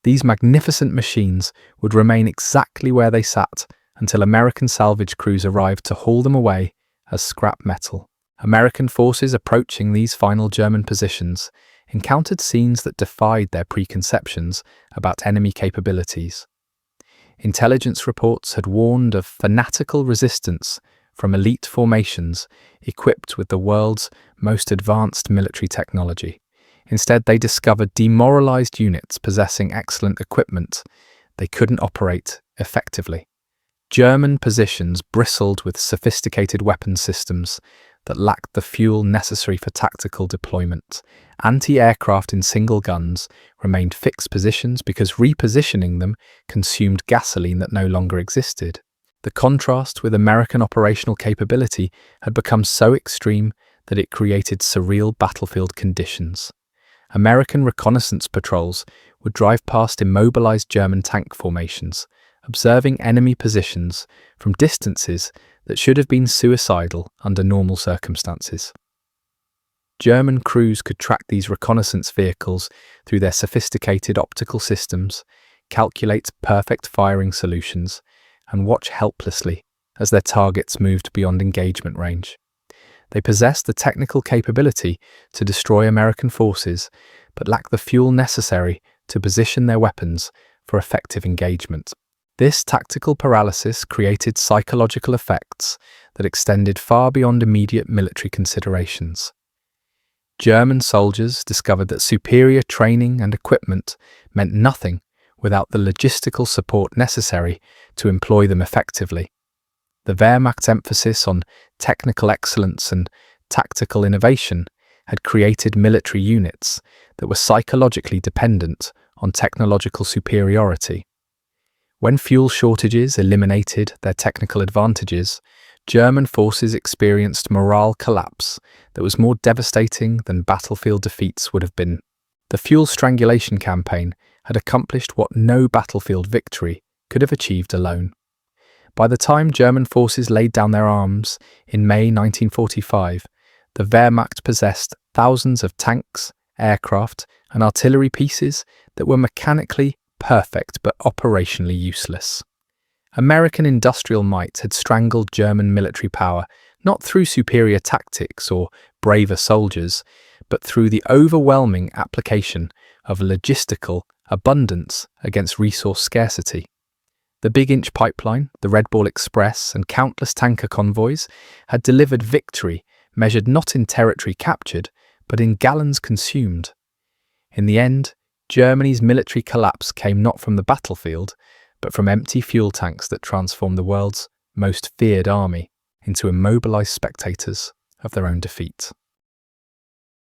These magnificent machines would remain exactly where they sat until American salvage crews arrived to haul them away as scrap metal. American forces approaching these final German positions encountered scenes that defied their preconceptions about enemy capabilities. Intelligence reports had warned of fanatical resistance from elite formations equipped with the world's most advanced military technology. Instead, they discovered demoralized units possessing excellent equipment. They couldn't operate effectively. German positions bristled with sophisticated weapon systems that lacked the fuel necessary for tactical deployment. Anti-aircraft in single guns remained fixed positions because repositioning them consumed gasoline that no longer existed. The contrast with American operational capability had become so extreme that it created surreal battlefield conditions. American reconnaissance patrols would drive past immobilized German tank formations, observing enemy positions from distances that should have been suicidal under normal circumstances. German crews could track these reconnaissance vehicles through their sophisticated optical systems, calculate perfect firing solutions, and watch helplessly as their targets moved beyond engagement range. They possessed the technical capability to destroy American forces, but lacked the fuel necessary to position their weapons for effective engagement. This tactical paralysis created psychological effects that extended far beyond immediate military considerations. German soldiers discovered that superior training and equipment meant nothing without the logistical support necessary to employ them effectively. The Wehrmacht's emphasis on technical excellence and tactical innovation had created military units that were psychologically dependent on technological superiority. When fuel shortages eliminated their technical advantages, German forces experienced morale collapse that was more devastating than battlefield defeats would have been. The fuel strangulation campaign had accomplished what no battlefield victory could have achieved alone. By the time German forces laid down their arms in May 1945, the Wehrmacht possessed thousands of tanks, aircraft, and artillery pieces that were mechanically perfect but operationally useless. American industrial might had strangled German military power not through superior tactics or braver soldiers, but through the overwhelming application of logistical abundance against resource scarcity. The Big Inch Pipeline, the Red Ball Express, and countless tanker convoys had delivered victory measured not in territory captured, but in gallons consumed. In the end, Germany's military collapse came not from the battlefield, but from empty fuel tanks that transformed the world's most feared army into immobilized spectators of their own defeat.